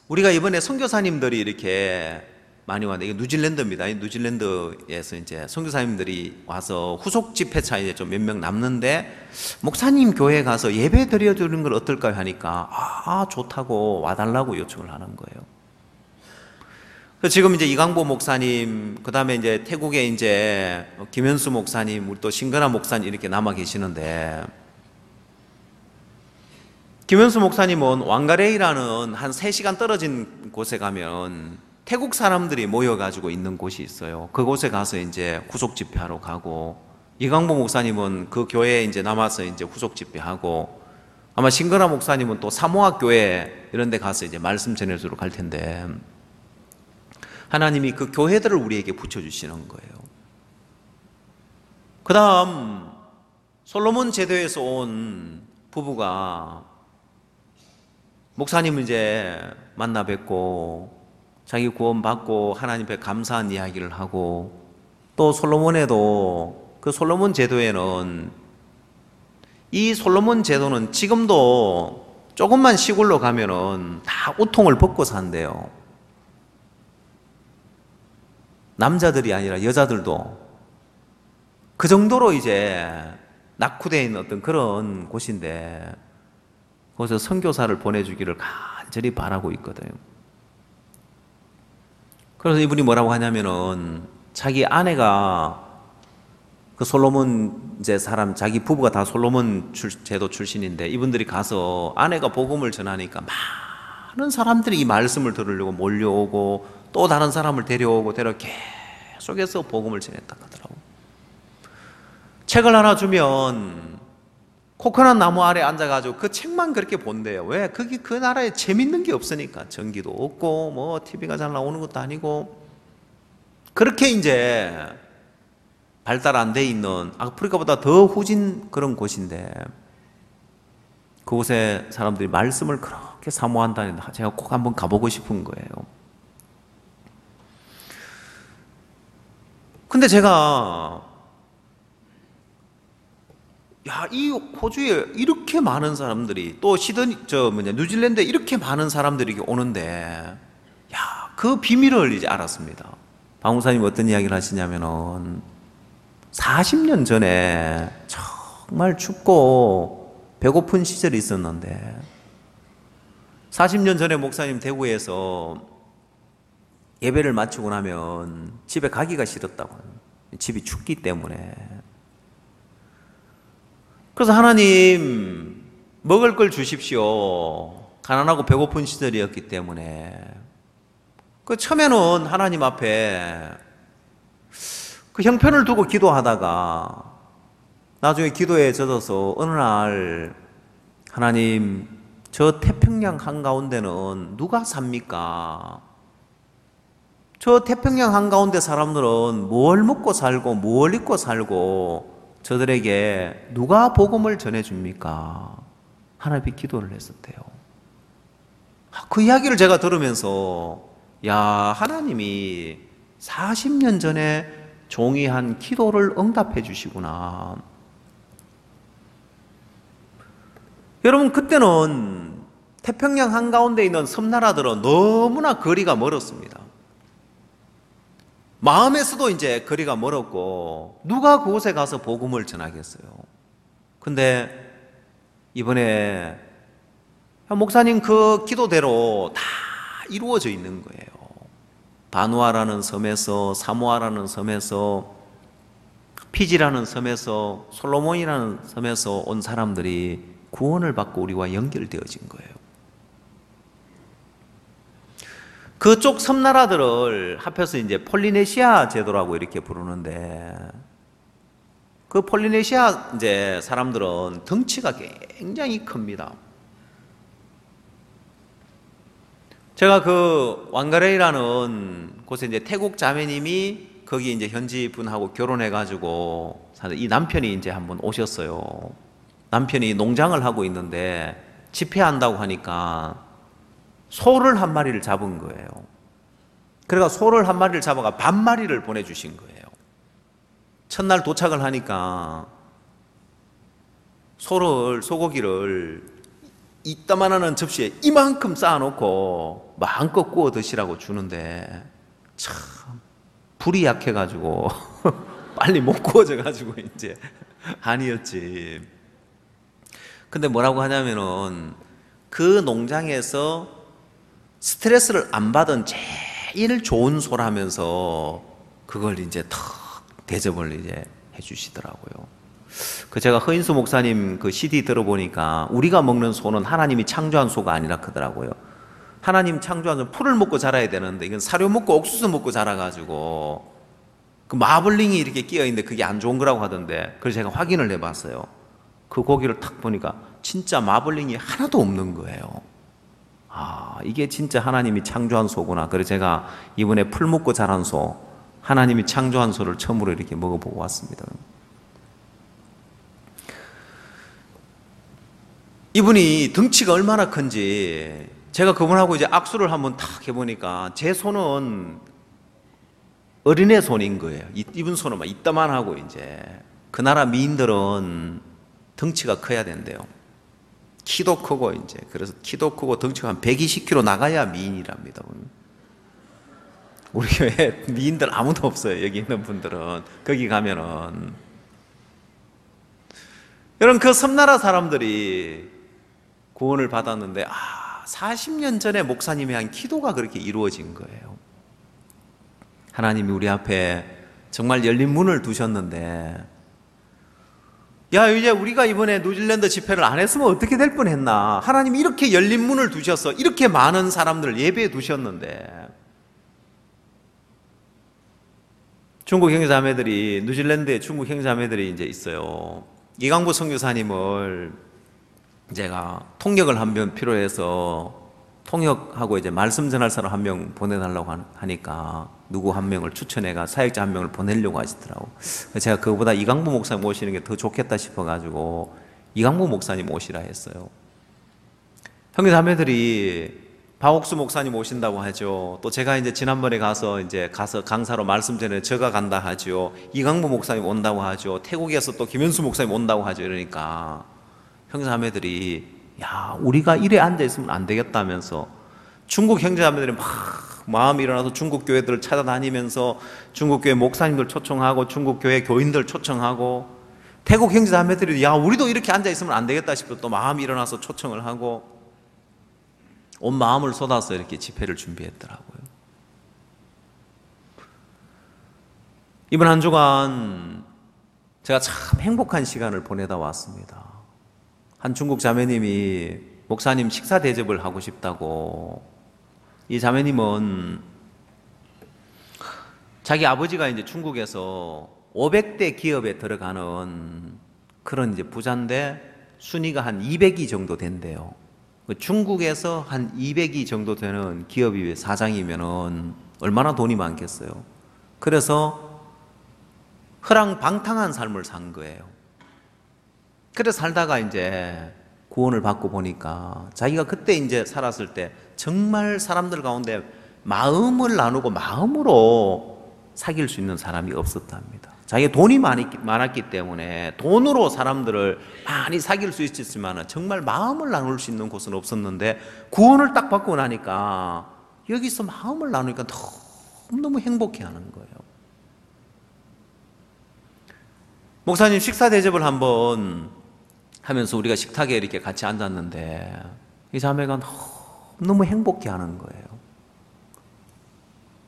우리가 이번에 선교사님들이 이렇게 많이 왔는데, 이게 뉴질랜드입니다. 뉴질랜드에서 이제 선교사님들이 와서 후속 집회차 이제 좀 몇 명 남는데, 목사님 교회 가서 예배 드려주는 걸 어떨까요? 하니까, 좋다고 와달라고 요청을 하는 거예요. 그래서 지금 이제 이강보 목사님, 그 다음에 이제 태국에 이제 김현수 목사님, 우리 또 신근아 목사님 이렇게 남아 계시는데, 김현수 목사님은 왕가레이라는 한 3시간 떨어진 곳에 가면 태국 사람들이 모여가지고 있는 곳이 있어요. 그곳에 가서 이제 후속 집회하러 가고, 이강보 목사님은 그 교회에 이제 남아서 이제 후속 집회하고, 아마 신근아 목사님은 또 사모아 교회 이런 데 가서 이제 말씀 전해주러 갈 텐데, 하나님이 그 교회들을 우리에게 붙여주시는 거예요. 그 다음 솔로몬 제도에서 온 부부가 목사님을 이제 만나 뵙고 자기 구원 받고 하나님 앞에 감사한 이야기를 하고, 또 솔로몬에도 그 솔로몬 제도에는, 이 솔로몬 제도는 지금도 조금만 시골로 가면은 다 우통을 벗고 산대요. 남자들이 아니라 여자들도. 그 정도로 이제 낙후되어 있는 어떤 그런 곳인데, 거기서 선교사를 보내주기를 간절히 바라고 있거든요. 그래서 이분이 뭐라고 하냐면은, 자기 아내가 그 솔로몬 이제 사람, 자기 부부가 다 솔로몬 제도 출신인데, 이분들이 가서 아내가 복음을 전하니까 많은 사람들이 이 말씀을 들으려고 몰려오고, 또 다른 사람을 데려오고 계속해서 복음을 전했다고 하더라고. 책을 하나 주면 코코넛 나무 아래 앉아가지고 그 책만 그렇게 본대요. 왜? 거기 그 나라에 재밌는 게 없으니까. 전기도 없고 뭐 TV가 잘 나오는 것도 아니고, 그렇게 이제 발달 안 돼 있는 아프리카보다 더 후진 그런 곳인데, 그곳에 사람들이 말씀을 그렇게 사모한다니 제가 꼭 한번 가보고 싶은 거예요. 근데 제가 이 호주에 이렇게 많은 사람들이, 또 뉴질랜드에 이렇게 많은 사람들이 오는데, 그 비밀을 이제 알았습니다. 박 목사님 어떤 이야기를 하시냐면은, 40년 전에 정말 춥고 배고픈 시절이 있었는데, 40년 전에 목사님 대구에서 예배를 마치고 나면 집에 가기가 싫었다고. 집이 춥기 때문에. 그래서 하나님 먹을 걸 주십시오. 가난하고 배고픈 시절이었기 때문에. 그 처음에는 하나님 앞에 그 형편을 두고 기도하다가 나중에 기도에 젖어서 어느 날, 하나님, 저 태평양 한가운데는 누가 삽니까? 저 태평양 한가운데 사람들은 뭘 먹고 살고 뭘 입고 살고 저들에게 누가 복음을 전해줍니까? 하나님께 기도를 했었대요. 그 이야기를 제가 들으면서, 하나님이 40년 전에 종이 한 기도를 응답해 주시구나. 여러분, 그때는 태평양 한가운데 있는 섬나라들은 너무나 거리가 멀었습니다. 마음에서도 이제 거리가 멀었고, 누가 그곳에 가서 복음을 전하겠어요? 근데 이번에 목사님 그 기도대로 다 이루어져 있는 거예요. 바누아라는 섬에서, 사모아라는 섬에서, 피지라는 섬에서, 솔로몬이라는 섬에서 온 사람들이 구원을 받고 우리와 연결되어진 거예요. 그쪽 섬나라들을 합해서 이제 폴리네시아 제도라고 이렇게 부르는데, 그 폴리네시아 이제 사람들은 덩치가 굉장히 큽니다. 제가 그 왕가레이라는 곳에 이제 태국 자매님이 거기 이제 현지 분하고 결혼해가지고 이 남편이 이제 한번 오셨어요. 남편이 농장을 하고 있는데 집회한다고 하니까 소를 한 마리를 잡은 거예요. 그래가 소를 한 마리를 잡아가 반 마리를 보내주신 거예요. 첫날 도착을 하니까 소고기를 이따만한 접시에 이만큼 쌓아놓고 마음껏 구워 드시라고 주는데, 참 불이 약해가지고 빨리 못 구워져가지고 이제 아니었지. 근데 뭐라고 하냐면은, 그 농장에서 스트레스를 안 받은 제일 좋은 소라면서 그걸 이제 턱 대접을 이제 해주시더라고요. 제가 허인수 목사님 그 CD 들어보니까, 우리가 먹는 소는 하나님이 창조한 소가 아니라 그러더라고요. 하나님 창조한 소는 풀을 먹고 자라야 되는데, 이건 사료 먹고 옥수수 먹고 자라가지고 그 마블링이 이렇게 끼어있는데 그게 안 좋은 거라고 하던데, 그래서 제가 확인을 해봤어요. 그 고기를 탁 보니까 진짜 마블링이 하나도 없는 거예요. 이게 진짜 하나님이 창조한 소구나. 그래서 제가 이번에 풀 먹고 자란 소, 하나님이 창조한 소를 처음으로 이렇게 먹어보고 왔습니다. 이분이 덩치가 얼마나 큰지, 제가 그분하고 이제 악수를 한번 탁 해보니까 제 손은 어린애 손인 거예요. 이분 손은 막 이따만하고, 이제 그 나라 미인들은 덩치가 커야 된대요. 키도 크고 이제 그래서 키도 크고 덩치가 한 120kg 나가야 미인이랍니다. 우리 교회 미인들 아무도 없어요. 여기 있는 분들은 거기 가면은 여러분 그 섬나라 사람들이 구원을 받았는데 40년 전에 목사님이 한 기도가 그렇게 이루어진 거예요. 하나님이 우리 앞에 정말 열린 문을 두셨는데 야 이제 우리가 이번에 뉴질랜드 집회를 안 했으면 어떻게 될 뻔했나. 하나님이 이렇게 열린 문을 두셔서 이렇게 많은 사람들을 예배해 두셨는데 중국 형제자매들이 뉴질랜드에 중국 형제자매들이 이제 있어요. 이강부 선교사님을 제가 통역을 한 명 필요해서 통역하고 이제 말씀 전할 사람 한 명 보내달라고 하니까 누구 한 명을 추천해가 사역자 한 명을 보내려고 하시더라고. 제가 그거보다 이강부 목사님 오시는 게 더 좋겠다 싶어가지고 이강부 목사님 오시라 했어요. 형제자매들이 박옥수 목사님 오신다고 하죠. 또 제가 이제 지난번에 가서 강사로 말씀 전에 제가 간다 하죠. 이강부 목사님 온다고 하죠. 태국에서 또 김현수 목사님 온다고 하죠. 이러니까 형제자매들이 야 우리가 이래 앉아 있으면 안 되겠다면서 중국 형제자매들이 막 마음이 일어나서 중국 교회들을 찾아다니면서 중국 교회 목사님들 초청하고 중국 교회 교인들 초청하고 태국 형제자매들이 야 우리도 이렇게 앉아 있으면 안 되겠다 싶어 또 마음이 일어나서 초청을 하고 온 마음을 쏟아서 이렇게 집회를 준비했더라고요. 이번 한 주간 제가 참 행복한 시간을 보내다 왔습니다. 한 중국 자매님이 목사님 식사 대접을 하고 싶다고. 이 자매님은 자기 아버지가 이제 중국에서 500대 기업에 들어가는 그런 이제 부자인데 순위가 한 200위 정도 된대요. 중국에서 한 200위 정도 되는 기업이 사장이면은 얼마나 돈이 많겠어요. 그래서 허랑방탕한 삶을 산 거예요. 그래서 살다가 이제 구원을 받고 보니까 자기가 그때 이제 살았을 때 정말 사람들 가운데 마음을 나누고 마음으로 사귈 수 있는 사람이 없었답니다. 자기가 돈이 많았기 때문에 돈으로 사람들을 많이 사귈 수 있었지만 정말 마음을 나눌 수 있는 곳은 없었는데 구원을 딱 받고 나니까 여기서 마음을 나누니까 너무 행복해하는 거예요. 목사님 식사 대접을 한번 하면서 우리가 식탁에 이렇게 같이 앉았는데 이 자매가 너무 행복해하는 거예요.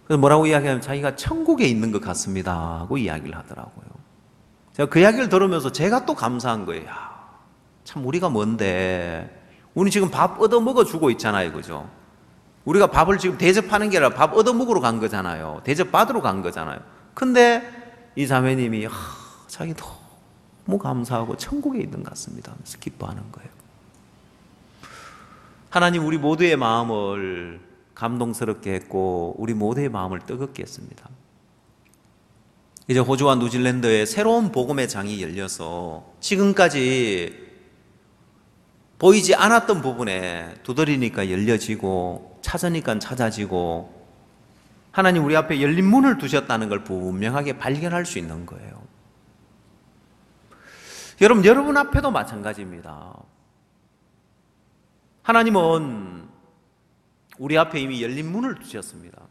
그래서 뭐라고 이야기하면 자기가 천국에 있는 것 같습니다 하고 이야기를 하더라고요. 제가 그 이야기를 들으면서 제가 또 감사한 거예요. 야, 참 우리가 뭔데 우리 지금 밥 얻어먹어 주고 있잖아요. 그죠? 우리가 밥을 지금 대접하는 게 아니라 밥 얻어먹으러 간 거잖아요. 대접받으러 간 거잖아요. 근데 이 자매님이 자기 너무 감사하고 천국에 있는 것 같습니다 하면서 기뻐하는 거예요. 하나님 우리 모두의 마음을 감동스럽게 했고 우리 모두의 마음을 뜨겁게 했습니다. 이제 호주와 뉴질랜드에 새로운 복음의 장이 열려서 지금까지 보이지 않았던 부분에 두드리니까 열려지고 찾으니까 찾아지고 하나님 우리 앞에 열린 문을 두셨다는 걸 분명하게 발견할 수 있는 거예요. 여러분 앞에도 마찬가지입니다. 하나님은 우리 앞에 이미 열린 문을 두셨습니다.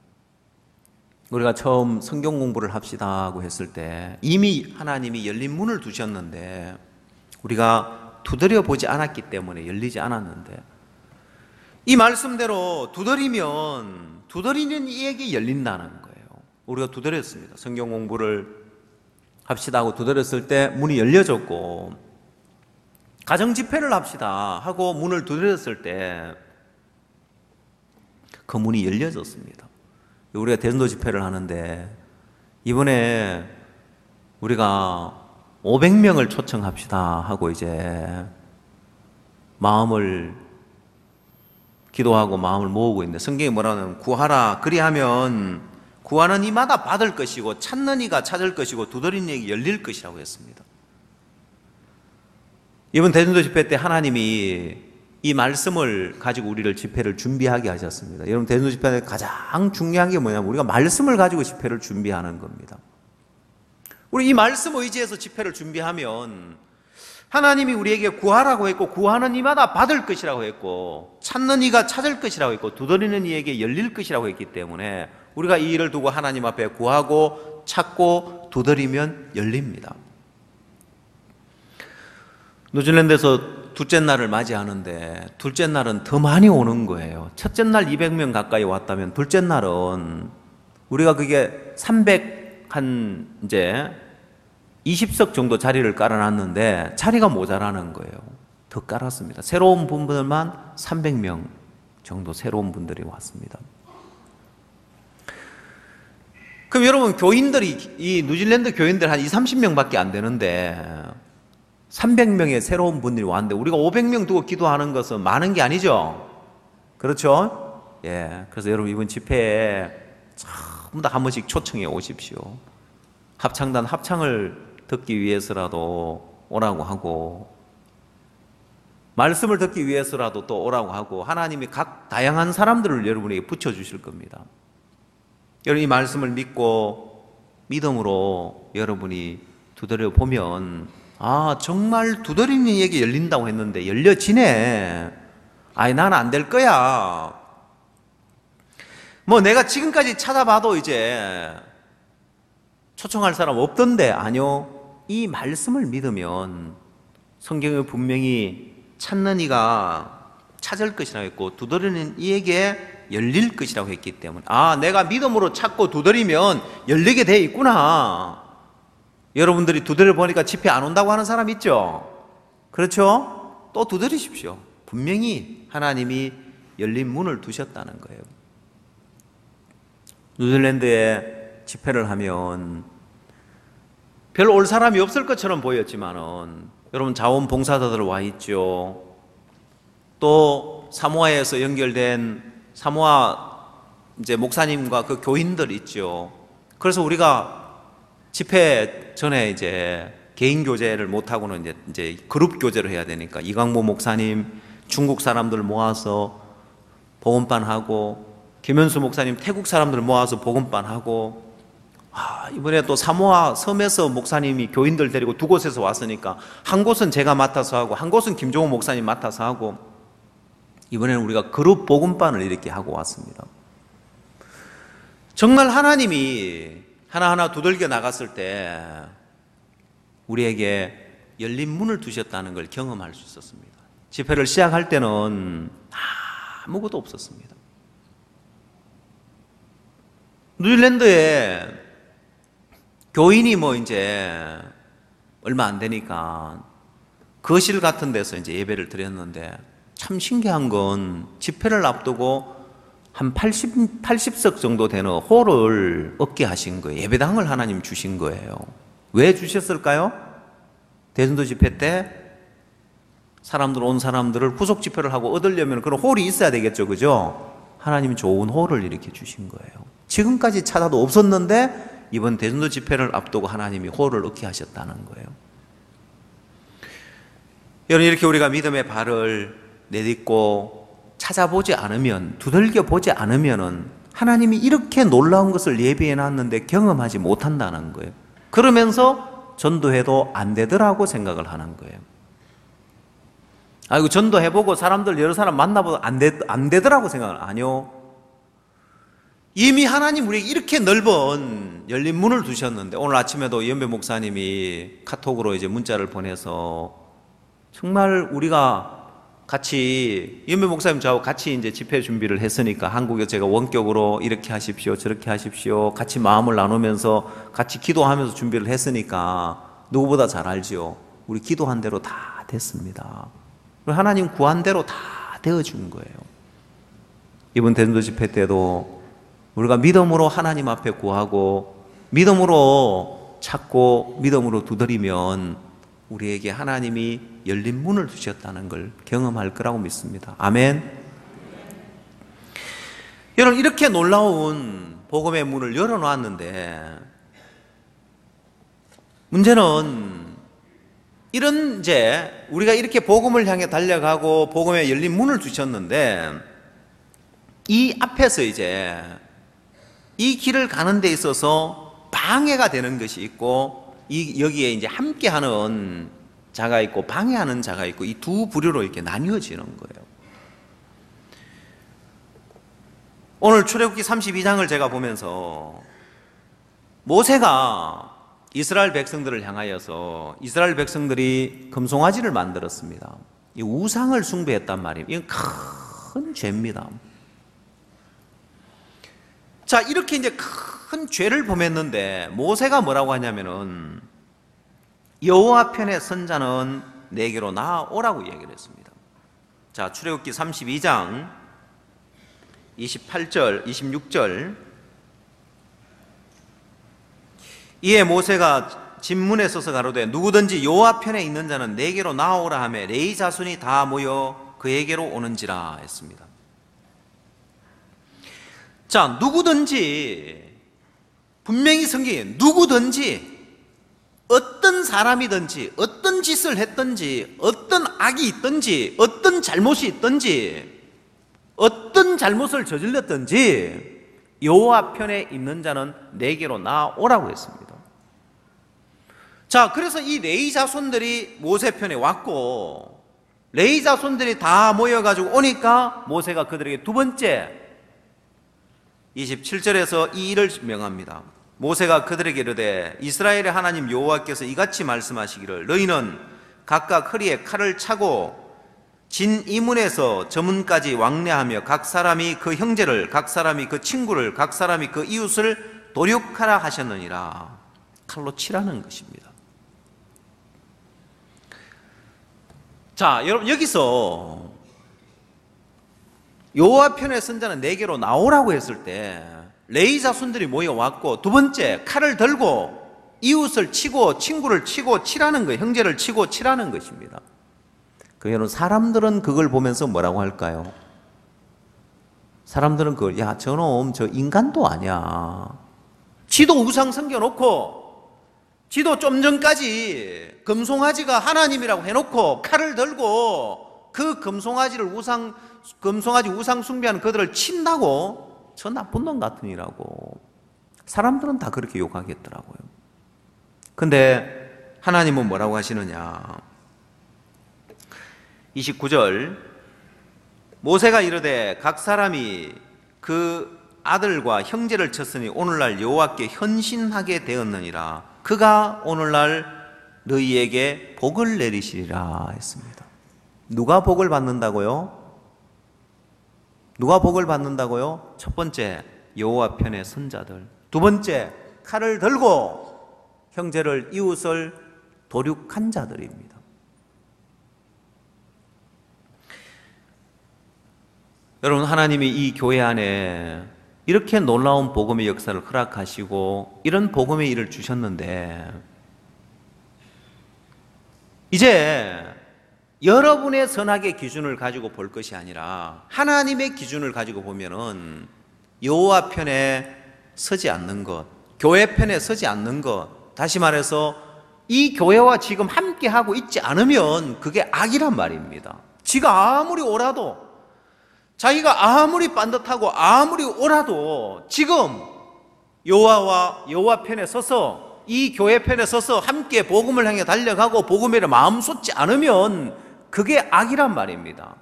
우리가 처음 성경 공부를 합시다 하고 했을 때 이미 하나님이 열린 문을 두셨는데 우리가 두드려 보지 않았기 때문에 열리지 않았는데 이 말씀대로 두드리면 두드리는 이에게 열린다는 거예요. 우리가 두드렸습니다. 성경 공부를 합시다 하고 두드렸을 때 문이 열려졌고 가정 집회를 합시다 하고 문을 두드렸을 때 그 문이 열려졌습니다. 우리가 대전도 집회를 하는데 이번에 우리가 500명을 초청합시다 하고 이제 마음을 기도하고 마음을 모으고 있는데 성경이 뭐라는 구하라 그리하면 구하는 이마다 받을 것이고 찾는 이가 찾을 것이고 두드리는 이에게 열릴 것이라고 했습니다. 이번 대전도 집회 때 하나님이 이 말씀을 가지고 우리를 집회를 준비하게 하셨습니다. 여러분 대전도 집회 때 가장 중요한 게 뭐냐면 우리가 말씀을 가지고 집회를 준비하는 겁니다. 우리 이 말씀 의지해서 집회를 준비하면 하나님이 우리에게 구하라고 했고 구하는 이마다 받을 것이라고 했고 찾는 이가 찾을 것이라고 했고 두드리는 이에게 열릴 것이라고 했기 때문에 우리가 이 일을 두고 하나님 앞에 구하고 찾고 두드리면 열립니다. 뉴질랜드에서 둘째 날을 맞이하는데 둘째 날은 더 많이 오는 거예요. 첫째 날 200명 가까이 왔다면 둘째 날은 우리가 그게 20석 정도 자리를 깔아놨는데 자리가 모자라는 거예요. 더 깔았습니다. 새로운 분들만 300명 정도 새로운 분들이 왔습니다. 그럼 여러분 교인들이 이 뉴질랜드 교인들 한 20-30명밖에 안 되는데 300명의 새로운 분들이 왔는데 우리가 500명 두고 기도하는 것은 많은 게 아니죠. 그렇죠? 예. 그래서 여러분 이번 집회에 전부 다 한 번씩 초청해 오십시오. 합창단 합창을 듣기 위해서라도 오라고 하고 말씀을 듣기 위해서라도 또 오라고 하고 하나님이 각 다양한 사람들을 여러분에게 붙여주실 겁니다. 여러분 이 말씀을 믿고 믿음으로 여러분이 두드려 보면 아 정말 두드리는 이에게 열린다고 했는데 열려지네. 아이 나는 안 될 거야. 뭐 내가 지금까지 찾아봐도 이제 초청할 사람 없던데 아니요. 이 말씀을 믿으면 성경에 분명히 찾는 이가 찾을 것이라고 했고 두드리는 이에게 열릴 것이라고 했기 때문에 아 내가 믿음으로 찾고 두드리면 열리게 돼 있구나. 여러분들이 두드려 보니까 집회 안 온다고 하는 사람 있죠? 그렇죠? 또 두드리십시오. 분명히 하나님이 열린 문을 두셨다는 거예요. 뉴질랜드에 집회를 하면 별로 올 사람이 없을 것처럼 보였지만은 여러분 자원봉사자들 와 있죠. 또 사모아에서 연결된 사모아 이제 목사님과 그 교인들 있죠. 그래서 우리가 집회 전에 이제 개인 교제를 못 하고는 이제 그룹 교제를 해야 되니까 이광모 목사님 중국 사람들 모아서 복음반 하고 김현수 목사님 태국 사람들 모아서 복음반 하고 이번에 또 사모아 섬에서 목사님이 교인들 데리고 두 곳에서 왔으니까 한 곳은 제가 맡아서 하고 한 곳은 김종호 목사님 맡아서 하고 이번에는 우리가 그룹 복음반을 이렇게 하고 왔습니다. 정말 하나님이 하나하나 두들겨 나갔을 때 우리에게 열린 문을 두셨다는 걸 경험할 수 있었습니다. 집회를 시작할 때는 아무것도 없었습니다. 뉴질랜드에 교인이 뭐 이제 얼마 안 되니까 거실 같은 데서 이제 예배를 드렸는데 참 신기한 건 집회를 앞두고 한 80석 정도 되는 홀을 얻게 하신 거예요. 예배당을 하나님 주신 거예요. 왜 주셨을까요? 대전도 집회 때 온 사람들을 후속 집회를 하고 얻으려면 그런 홀이 있어야 되겠죠. 그죠? 하나님이 좋은 홀을 이렇게 주신 거예요. 지금까지 찾아도 없었는데 이번 대전도 집회를 앞두고 하나님이 홀을 얻게 하셨다는 거예요. 여러분 이렇게 우리가 믿음의 발을 내딛고 찾아보지 않으면 두들겨 보지 않으면은 하나님이 이렇게 놀라운 것을 예비해 놨는데 경험하지 못한다는 거예요. 그러면서 전도해도 안 되더라고 생각을 하는 거예요. 아이고 전도해보고 사람들 여러 사람 만나보도 안 되더라고 생각을 아니요. 이미 하나님 우리에게 이렇게 넓은 열린 문을 두셨는데 오늘 아침에도 이현배 목사님이 카톡으로 이제 문자를 보내서 정말 우리가 같이 이현배 목사님 저하고 같이 이제 집회 준비를 했으니까 한국에 제가 원격으로 이렇게 하십시오 저렇게 하십시오 같이 마음을 나누면서 같이 기도하면서 준비를 했으니까 누구보다 잘 알지요. 우리 기도한 대로 다 됐습니다. 하나님 구한 대로 다 되어준 거예요. 이번 대전도 집회 때도 우리가 믿음으로 하나님 앞에 구하고 믿음으로 찾고 믿음으로 두드리면 우리에게 하나님이 열린 문을 주셨다는 걸 경험할 거라고 믿습니다. 아멘. 여러분 이렇게 놀라운 복음의 문을 열어놓았는데 문제는 이런 이제 우리가 이렇게 복음을 향해 달려가고 복음에 열린 문을 주셨는데 이 앞에서 이제 이 길을 가는 데 있어서 방해가 되는 것이 있고 여기에 이제 함께하는 자가 있고 방해하는 자가 있고 이 두 부류로 이렇게 나뉘어지는 거예요. 오늘 출애굽기 32장을 제가 보면서 모세가 이스라엘 백성들을 향하여서 이스라엘 백성들이 금송아지를 만들었습니다. 이 우상을 숭배했단 말이에요. 이건 큰 죄입니다. 자, 이렇게 이제 큰 죄를 범했는데 모세가 뭐라고 하냐면은 여호와 편에 선 자는 내게로 나아오라고 얘기를 했습니다. 자, 출애굽기 32장 28절, 26절. 이에 모세가 진문에 서서 가로되 누구든지 여호와 편에 있는 자는 내게로 나아오라 하매 레위 자손이 다 모여 그에게로 오는지라 했습니다. 자, 누구든지, 분명히 성경에 누구든지 어떤 사람이든지 어떤 짓을 했든지 어떤 악이 있든지 어떤 잘못이 있든지 어떤 잘못을 저질렀든지 여호와 편에 있는 자는 내게로 나오라고 했습니다. 자, 그래서 이 레위 자손들이 모세 편에 왔고 레위 자손들이 다 모여가지고 오니까 모세가 그들에게 두 번째 27절에서 이 일을 명합니다. 모세가 그들에게 이르되 이스라엘의 하나님 여호와께서 이같이 말씀하시기를 너희는 각각 허리에 칼을 차고 진 이문에서 저문까지 왕래하며 각 사람이 그 형제를 각 사람이 그 친구를 각 사람이 그 이웃을 도륙하라 하셨느니라. 칼로 치라는 것입니다. 자, 여러분 여기서 여호와 편에 선 자는 내게로 나오라고 했을 때 레위 자손들이 모여왔고 두 번째 칼을 들고 이웃을 치고 친구를 치고 치라는 거예요. 형제를 치고 치라는 것입니다. 그러면 사람들은 그걸 보면서 뭐라고 할까요? 사람들은 그걸 야 저놈 저 인간도 아니야. 지도 우상 섬겨놓고 지도 좀 전까지 금송아지가 하나님이라고 해놓고 칼을 들고 그 금송아지 우상 숭배하는 그들을 친다고? 저 나쁜 놈 같으니라고. 사람들은 다 그렇게 욕하겠더라고요. 근데 하나님은 뭐라고 하시느냐? 29절 모세가 이르되 각 사람이 그 아들과 형제를 쳤으니 오늘날 여호와께 헌신하게 되었느니라. 그가 오늘날 너희에게 복을 내리시리라 했습니다. 누가 복을 받는다고요? 누가 복을 받는다고요? 첫 번째 여호와 편의 선자들, 두 번째 칼을 들고 형제를 이웃을 도륙한 자들입니다. 여러분 하나님이 이 교회 안에 이렇게 놀라운 복음의 역사를 허락하시고 이런 복음의 일을 주셨는데 이제 여러분의 선악의 기준을 가지고 볼 것이 아니라 하나님의 기준을 가지고 보면은 여호와 편에 서지 않는 것, 교회 편에 서지 않는 것, 다시 말해서 이 교회와 지금 함께 하고 있지 않으면 그게 악이란 말입니다. 지가 아무리 옳아도 자기가 아무리 반듯하고 아무리 옳아도 지금 여호와 편에 서서 이 교회 편에 서서 함께 복음을 향해 달려가고 복음에 마음 쏟지 않으면 그게 악이란 말입니다.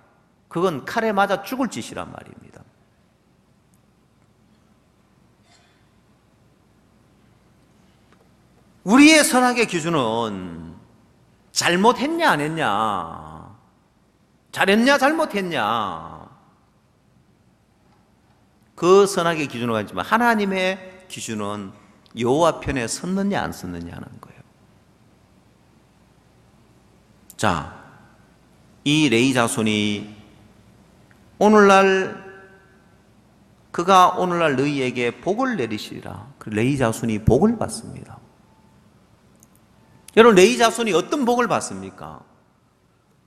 그건 칼에 맞아 죽을 짓이란 말입니다. 우리의 선악의 기준은 잘못했냐 안 했냐, 잘했냐 잘못했냐, 그 선악의 기준을 가지지만 하나님의 기준은 여호와 편에 섰느냐 안 섰느냐 하는 거예요. 자, 이 레위 자손이 그가 오늘날 너희에게 복을 내리시리라. 그 레위 자손이 복을 받습니다. 여러분 레위 자손이 어떤 복을 받습니까?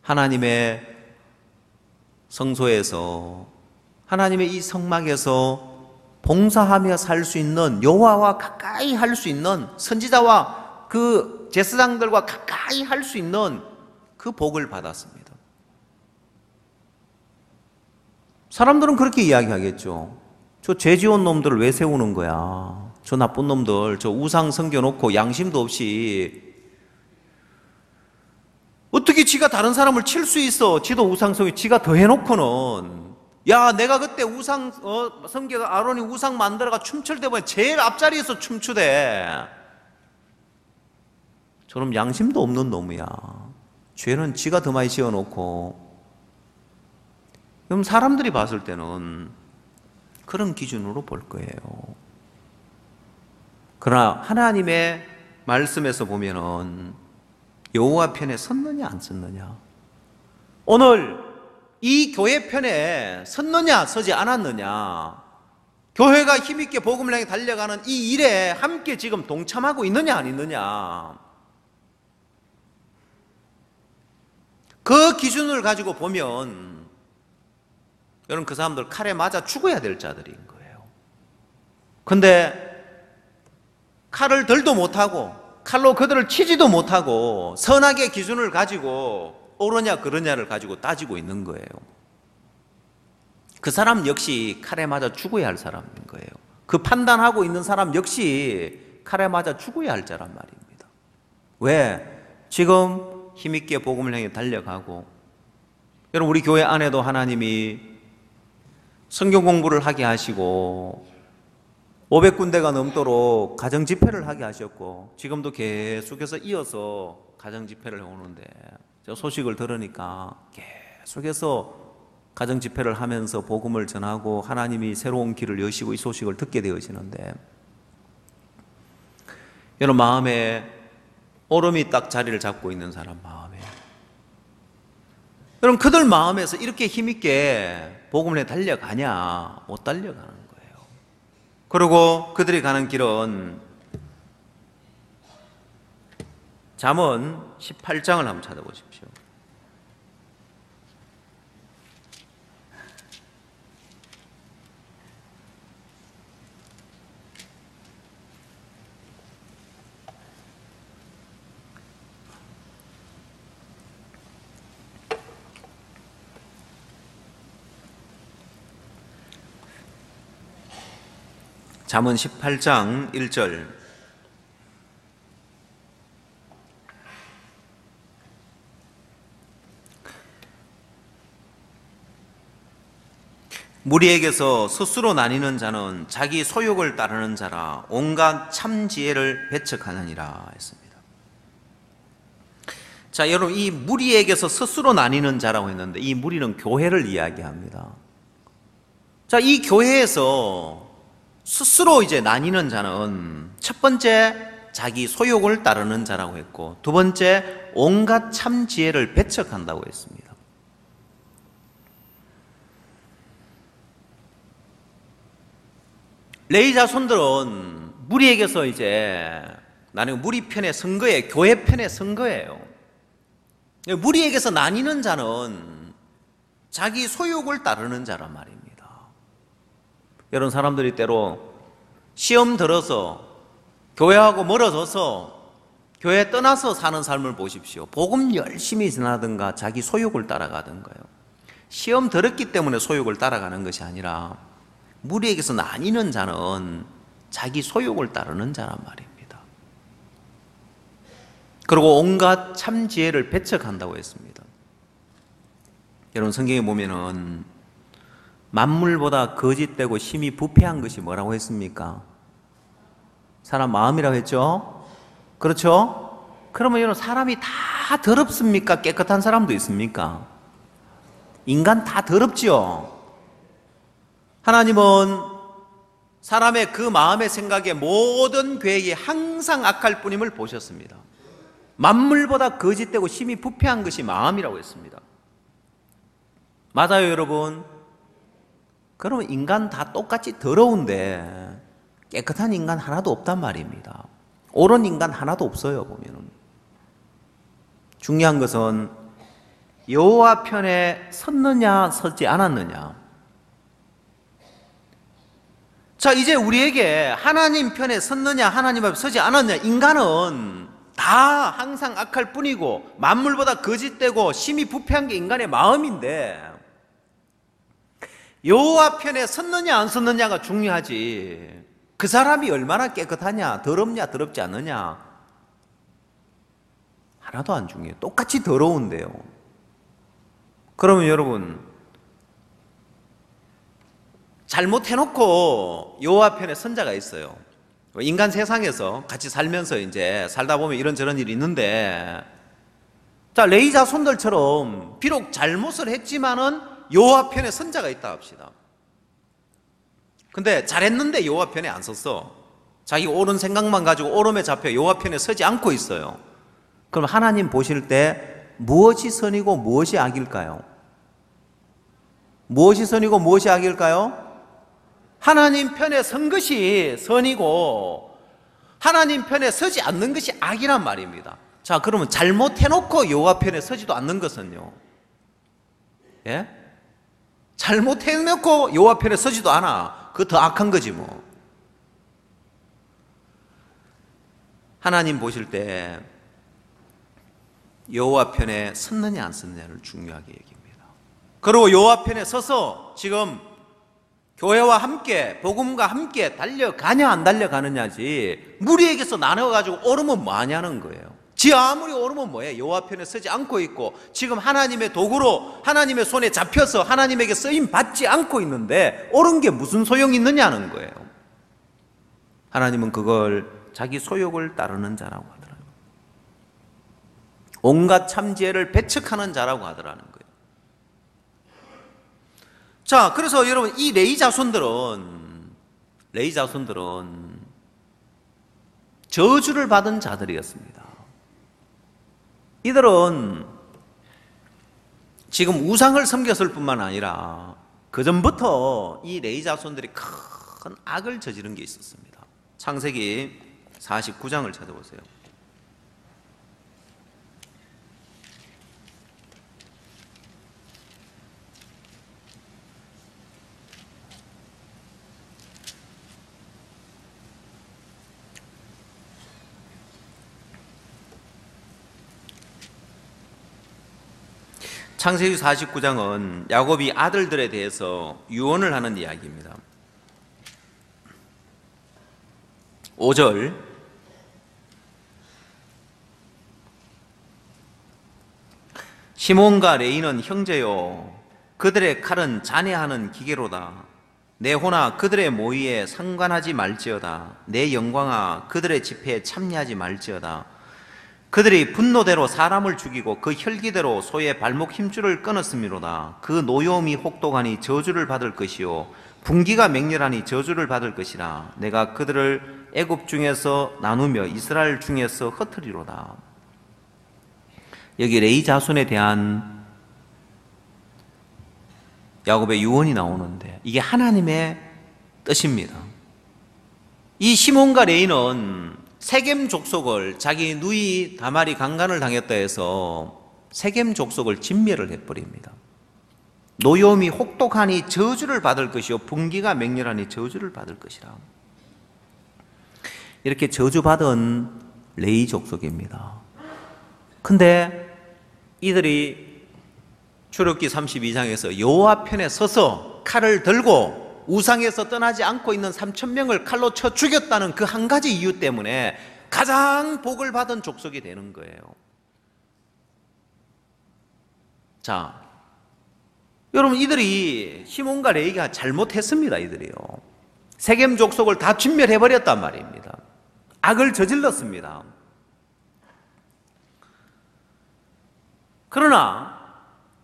하나님의 성소에서 하나님의 이 성막에서 봉사하며 살 수 있는, 여호와와 가까이 할 수 있는, 선지자와 그 제사장들과 가까이 할 수 있는 그 복을 받았습니다. 사람들은 그렇게 이야기하겠죠. 저 죄지은 놈들을 왜 세우는 거야? 저 나쁜 놈들, 저 우상 섬겨놓고 양심도 없이 어떻게 지가 다른 사람을 칠 수 있어? 지도 우상성이 지가 더 해놓고는, 야, 내가 그때 성계가 아론이 우상 만들어가 춤출 때 보면 제일 앞자리에서 춤추대. 저놈 양심도 없는 놈이야. 죄는 지가 더 많이 지어놓고. 그럼 사람들이 봤을 때는 그런 기준으로 볼 거예요. 그러나 하나님의 말씀에서 보면은 여호와 편에 섰느냐 안 섰느냐, 오늘 이 교회 편에 섰느냐 서지 않았느냐, 교회가 힘있게 복음을 향해 달려가는 이 일에 함께 지금 동참하고 있느냐 안 있느냐, 그 기준을 가지고 보면 여러분, 그 사람들 칼에 맞아 죽어야 될 자들인 거예요. 근데 칼을 들도 못하고 칼로 그들을 치지도 못하고 선악의 기준을 가지고 옳으냐 그러냐를 가지고 따지고 있는 거예요. 그 사람 역시 칼에 맞아 죽어야 할 사람인 거예요. 그 판단하고 있는 사람 역시 칼에 맞아 죽어야 할 자란 말입니다. 왜? 지금 힘있게 복음을 향해 달려가고, 여러분, 우리 교회 안에도 하나님이 성경 공부를 하게 하시고 500군데가 넘도록 가정 집회를 하게 하셨고, 지금도 계속해서 이어서 가정 집회를 해오는데, 저 소식을 들으니까 계속해서 가정 집회를 하면서 복음을 전하고 하나님이 새로운 길을 여시고 이 소식을 듣게 되어지는데, 여러분 마음에 오름이 딱 자리를 잡고 있는 사람 마음에, 여러분 그들 마음에서 이렇게 힘있게 복음을 해 달려가냐? 못 달려가는 거예요. 그리고 그들이 가는 길은 잠언 18장을 한번 찾아보십시오. 잠언 18장 1절. 무리에게서 스스로 나뉘는 자는 자기 소욕을 따르는 자라 온갖 참 지혜를 배척하느니라 했습니다. 자, 여러분, 이 무리에게서 스스로 나뉘는 자라고 했는데 이 무리는 교회를 이야기합니다. 자, 이 교회에서 스스로 이제 나뉘는 자는 첫 번째 자기 소욕을 따르는 자라고 했고, 두 번째 온갖 참 지혜를 배척한다고 했습니다. 레위 자손들은 무리에게서 이제 나는 무리 편에 선 거예요. 교회 편에 선 거예요. 무리에게서 나뉘는 자는 자기 소욕을 따르는 자란 말입니다. 여러분, 사람들이 때로 시험 들어서 교회하고 멀어져서 교회 떠나서 사는 삶을 보십시오. 복음 열심히 전하든가 자기 소욕을 따라가든가요. 시험 들었기 때문에 소욕을 따라가는 것이 아니라 무리에게서 나뉘는 자는 자기 소욕을 따르는 자란 말입니다. 그리고 온갖 참 지혜를 배척한다고 했습니다. 여러분, 성경에 보면은 만물보다 거짓되고 심히 부패한 것이 뭐라고 했습니까? 사람 마음이라고 했죠? 그렇죠? 그러면 여러분, 사람이 다 더럽습니까? 깨끗한 사람도 있습니까? 인간 다 더럽지요? 하나님은 사람의 그 마음의 생각에 모든 계획이 항상 악할 뿐임을 보셨습니다. 만물보다 거짓되고 심히 부패한 것이 마음이라고 했습니다. 맞아요, 여러분? 그러면 인간 다 똑같이 더러운데 깨끗한 인간 하나도 없단 말입니다. 옳은 인간 하나도 없어요, 보면은. 중요한 것은 여호와 편에 섰느냐 서지 않았느냐. 자, 이제 우리에게 하나님 편에 섰느냐 하나님 앞에 서지 않았느냐. 인간은 다 항상 악할 뿐이고 만물보다 거짓되고 심히 부패한 게 인간의 마음인데, 여호와 편에 섰느냐 안 섰느냐가 중요하지, 그 사람이 얼마나 깨끗하냐, 더럽냐 더럽지 않느냐 하나도 안 중요해요. 똑같이 더러운데요. 그러면 여러분, 잘못해놓고 여호와 편에 선자가 있어요. 인간 세상에서 같이 살면서 이제 살다 보면 이런저런 일이 있는데, 자, 레위 자손들처럼 비록 잘못을 했지만은 여호와 편에 선자가 있다 합시다. 근데 잘했는데 여호와 편에 안 섰어. 자기 옳은 생각만 가지고 오름에 잡혀 여호와 편에 서지 않고 있어요. 그럼 하나님 보실 때 무엇이 선이고 무엇이 악일까요? 무엇이 선이고 무엇이 악일까요? 하나님 편에 선 것이 선이고 하나님 편에 서지 않는 것이 악이란 말입니다. 자, 그러면 잘못해놓고 여호와 편에 서지도 않는 것은요? 예? 잘못해놓고 여호와 편에 서지도 않아. 그거 더 악한 거지 뭐. 하나님 보실 때 여호와 편에 섰느냐 안 섰느냐를 중요하게 얘기합니다. 그리고 여호와 편에 서서 지금 교회와 함께 복음과 함께 달려가냐 안 달려가느냐지, 무리에게서 나눠가지고 오르면 뭐하냐는 거예요. 지 아무리 오르면 뭐해? 여호와 편에 서지 않고 있고 지금 하나님의 도구로 하나님의 손에 잡혀서 하나님에게 쓰임 받지 않고 있는데 오른 게 무슨 소용이 있느냐는 거예요. 하나님은 그걸 자기 소욕을 따르는 자라고 하더라고요. 온갖 참지혜를 배척하는 자라고 하더라는 거예요. 자, 그래서 여러분, 이 레위 자손들은 저주를 받은 자들이었습니다. 이들은 지금 우상을 섬겼을 뿐만 아니라 그 전부터 이 레위 자손들이 큰 악을 저지른 게 있었습니다. 창세기 49장을 찾아보세요. 창세기 49장은 야곱이 아들들에 대해서 유언을 하는 이야기입니다. 5절, 시몬과 레이는 형제요, 그들의 칼은 잔해하는 기계로다. 내 호나 그들의 모의에 상관하지 말지어다. 내 영광아 그들의 집회에 참여하지 말지어다. 그들이 분노대로 사람을 죽이고 그 혈기대로 소의 발목 힘줄을 끊었음이로다. 그 노여움이 혹독하니 저주를 받을 것이요 분기가 맹렬하니 저주를 받을 것이라. 내가 그들을 애굽 중에서 나누며 이스라엘 중에서 흩으리로다. 여기 레위 자손에 대한 야곱의 유언이 나오는데 이게 하나님의 뜻입니다. 이 시몬과 레위는 세겜 족속을, 자기 누이 다말이 강간을 당했다 해서 세겜 족속을 진멸을 해버립니다. 노여움이 혹독하니 저주를 받을 것이요 분기가 맹렬하니 저주를 받을 것이라. 이렇게 저주받은 레위 족속입니다. 근데 이들이 출애굽기 32장에서 여호와 편에 서서 칼을 들고 우상에서 떠나지 않고 있는 3,000명을 칼로 쳐 죽였다는 그 한 가지 이유 때문에 가장 복을 받은 족속이 되는 거예요. 자, 여러분, 이들이 시몬과 레위가 잘못했습니다. 이들이요, 세겜 족속을 다 진멸해버렸단 말입니다. 악을 저질렀습니다. 그러나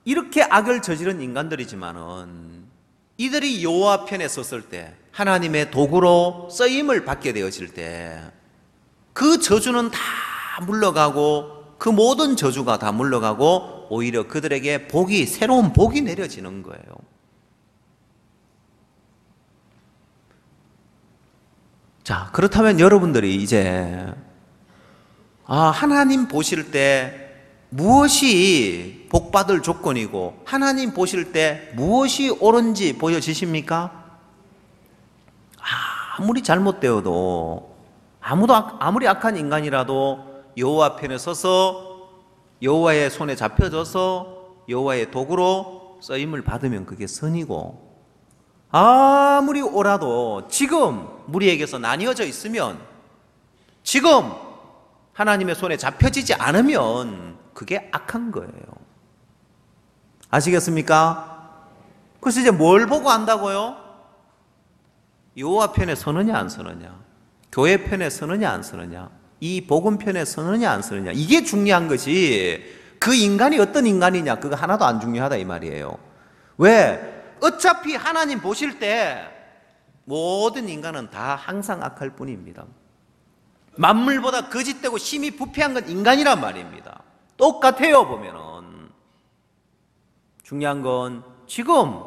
이렇게 악을 저지른 인간들이지만은 이들이 여호와 편에 섰을 때, 하나님의 도구로 쓰임을 받게 되어질 때 그 저주는 다 물러가고, 그 모든 저주가 다 물러가고 오히려 그들에게 복이, 새로운 복이 내려지는 거예요. 자, 그렇다면 여러분들이 이제 하나님 보실 때 무엇이 복받을 조건이고 하나님 보실 때 무엇이 옳은지 보여지십니까? 아무리 잘못되어도, 아무리 악한 인간이라도 여호와 편에 서서 여호와의 손에 잡혀져서 여호와의 도구로 쓰임을 받으면 그게 선이고, 아무리 옳아도 지금 무리에게서 나뉘어져 있으면, 지금 하나님의 손에 잡혀지지 않으면 그게 악한 거예요. 아시겠습니까? 그래서 이제 뭘 보고 안다고요? 여호와 편에 서느냐 안 서느냐, 교회 편에 서느냐 안 서느냐, 이 복음 편에 서느냐 안 서느냐, 이게 중요한 것이 그 인간이 어떤 인간이냐 그거 하나도 안 중요하다 이 말이에요. 왜? 어차피 하나님 보실 때 모든 인간은 다 항상 악할 뿐입니다. 만물보다 거짓되고 심히 부패한 건 인간이란 말입니다. 똑같아요. 보면은 중요한 건 지금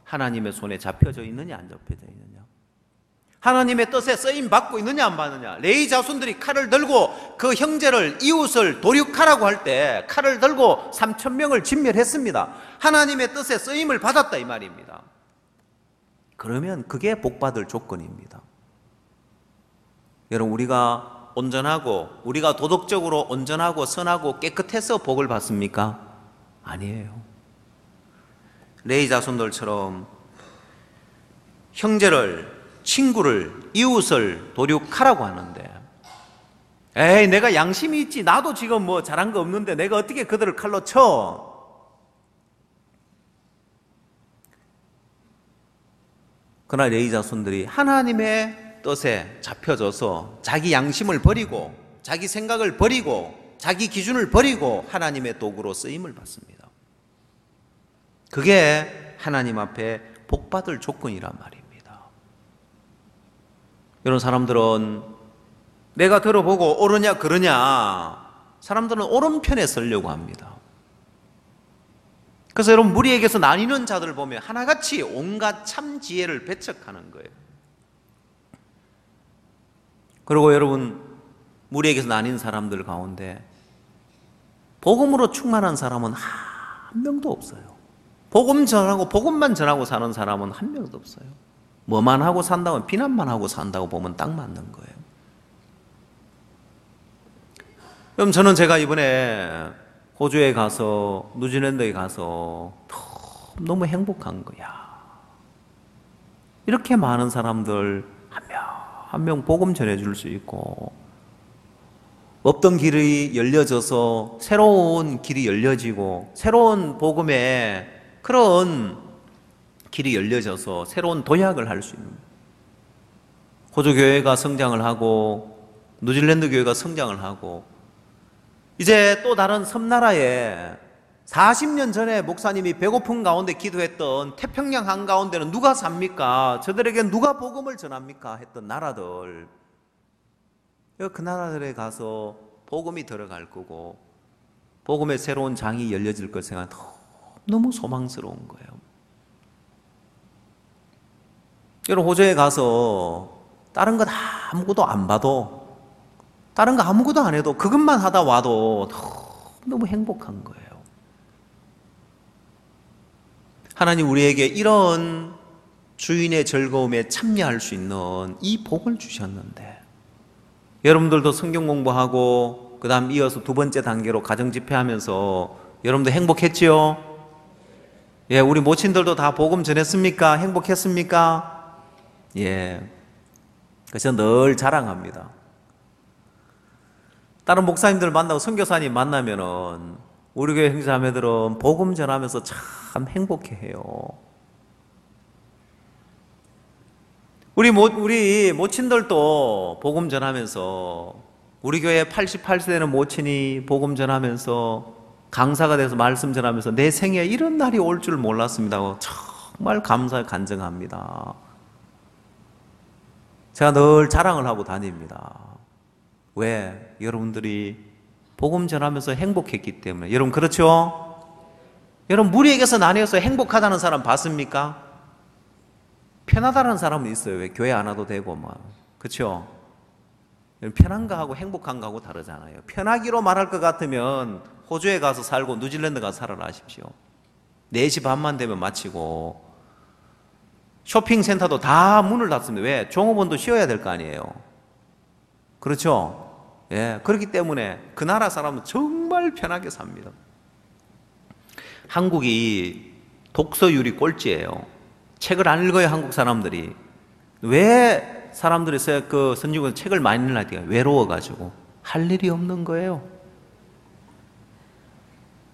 하나님의 손에 잡혀져 있느냐 안 잡혀져 있느냐, 하나님의 뜻에 쓰임 받고 있느냐 안 받느냐. 레위 자손들이 칼을 들고 그 형제를, 이웃을 도륙하라고 할 때 칼을 들고 3,000명을 진멸했습니다. 하나님의 뜻에 쓰임을 받았다 이 말입니다. 그러면 그게 복받을 조건입니다. 여러분, 우리가 온전하고 우리가 도덕적으로 온전하고 선하고 깨끗해서 복을 받습니까? 아니에요. 레위 자손들처럼 형제를, 친구를, 이웃을 도륙하라고 하는데, 에이 내가 양심이 있지, 나도 지금 뭐 잘한 거 없는데 내가 어떻게 그들을 칼로 쳐. 그러나 레위 자손들이 하나님의 뜻에 잡혀져서 자기 양심을 버리고 자기 생각을 버리고 자기 기준을 버리고 하나님의 도구로 쓰임을 받습니다. 그게 하나님 앞에 복받을 조건이란 말입니다. 이런 사람들은 내가 들어보고 옳으냐 그러냐, 사람들은 옳은 편에 서려고 합니다. 그래서 여러분, 무리에게서 나뉘는 자들을 보면 하나같이 온갖 참 지혜를 배척하는 거예요. 그리고 여러분, 무리에게서 나뉜 사람들 가운데 복음으로 충만한 사람은 한 명도 없어요. 복음 전하고 복음만 전하고 사는 사람은 한 명도 없어요. 뭐만 하고 산다고, 비난만 하고 산다고 보면 딱 맞는 거예요. 그럼 저는 제가 이번에 호주에 가서, 뉴질랜드에 가서 너무 행복한 거야. 이렇게 많은 사람들 한 명 한 명 복음 전해줄 수 있고, 없던 길이 열려져서 새로운 길이 열려지고, 새로운 복음의 그런 길이 열려져서 새로운 도약을 할 수 있는, 호주 교회가 성장을 하고 뉴질랜드 교회가 성장을 하고, 이제 또 다른 섬나라에 40년 전에 목사님이 배고픈 가운데 기도했던 태평양 한가운데는 누가 삽니까? 저들에게 누가 복음을 전합니까? 했던 나라들, 그 나라들에 가서 복음이 들어갈 거고 복음의 새로운 장이 열려질 것 생각, 너무 소망스러운 거예요. 여러분, 호주에 가서 다른 것 아무것도 안 봐도, 다른 거 아무것도 안 해도 그것만 하다 와도 너무 행복한 거예요. 하나님 우리에게 이런 주인의 즐거움에 참여할 수 있는 이 복을 주셨는데, 여러분들도 성경 공부하고 그 다음 이어서 두 번째 단계로 가정집회하면서 여러분도 행복했지요? 예, 우리 모친들도 다 복음 전했습니까? 행복했습니까? 예. 그래서 늘 자랑합니다. 다른 목사님들 만나고 선교사님 만나면은 우리 교회 형제자매들은 복음 전하면서 참 행복해해요. 우리 모친들도 복음 전하면서, 우리 교회 88세 되는 모친이 복음 전하면서 강사가 돼서 말씀 전하면서 내 생에 이런 날이 올 줄 몰랐습니다. 정말 감사 간증합니다. 제가 늘 자랑을 하고 다닙니다. 왜? 여러분들이 복음 전하면서 행복했기 때문에. 여러분 그렇죠? 여러분, 무리에게서 나뉘어서 행복하다는 사람 봤습니까? 편하다는 사람은 있어요. 왜? 교회 안 와도 되고 뭐. 그렇죠? 편한 거하고 행복한 거하고 다르잖아요. 편하기로 말할 것 같으면 호주에 가서 살고 뉴질랜드 가서 살아라 하십시오. 4시 반만 되면 마치고 쇼핑센터도 다 문을 닫습니다. 왜? 종업원도 쉬어야 될 거 아니에요. 그렇죠? 예, 그렇기 때문에 그 나라 사람은 정말 편하게 삽니다. 한국이 독서율이 꼴찌예요. 책을 안 읽어요, 한국 사람들이. 왜 사람들이 그 선진국에서 책을 많이 읽나요? 외로워가지고. 할 일이 없는 거예요.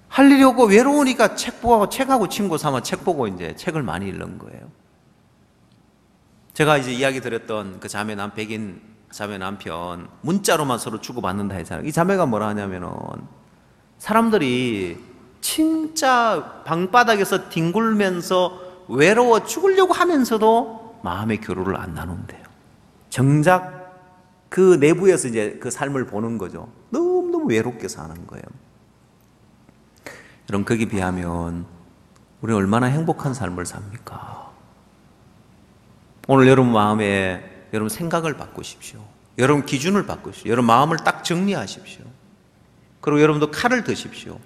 할 일이 없고 외로우니까 책하고 친구 삼아 책 보고 이제 책을 많이 읽는 거예요. 제가 이제 이야기 드렸던 그 백인 자매 남편, 문자로만 서로 주고받는다 했잖아요. 이 자매가 뭐라 하냐면은, 사람들이 진짜 방바닥에서 뒹굴면서 외로워 죽으려고 하면서도 마음의 교류를 안 나눈대요. 정작 그 내부에서 이제 그 삶을 보는 거죠. 너무너무 외롭게 사는 거예요. 여러분, 거기에 비하면 우리는 얼마나 행복한 삶을 삽니까? 오늘 여러분 마음에 여러분 생각을 바꾸십시오. 여러분 기준을 바꾸십시오. 여러분 마음을 딱 정리하십시오. 그리고 여러분도 칼을 드십시오.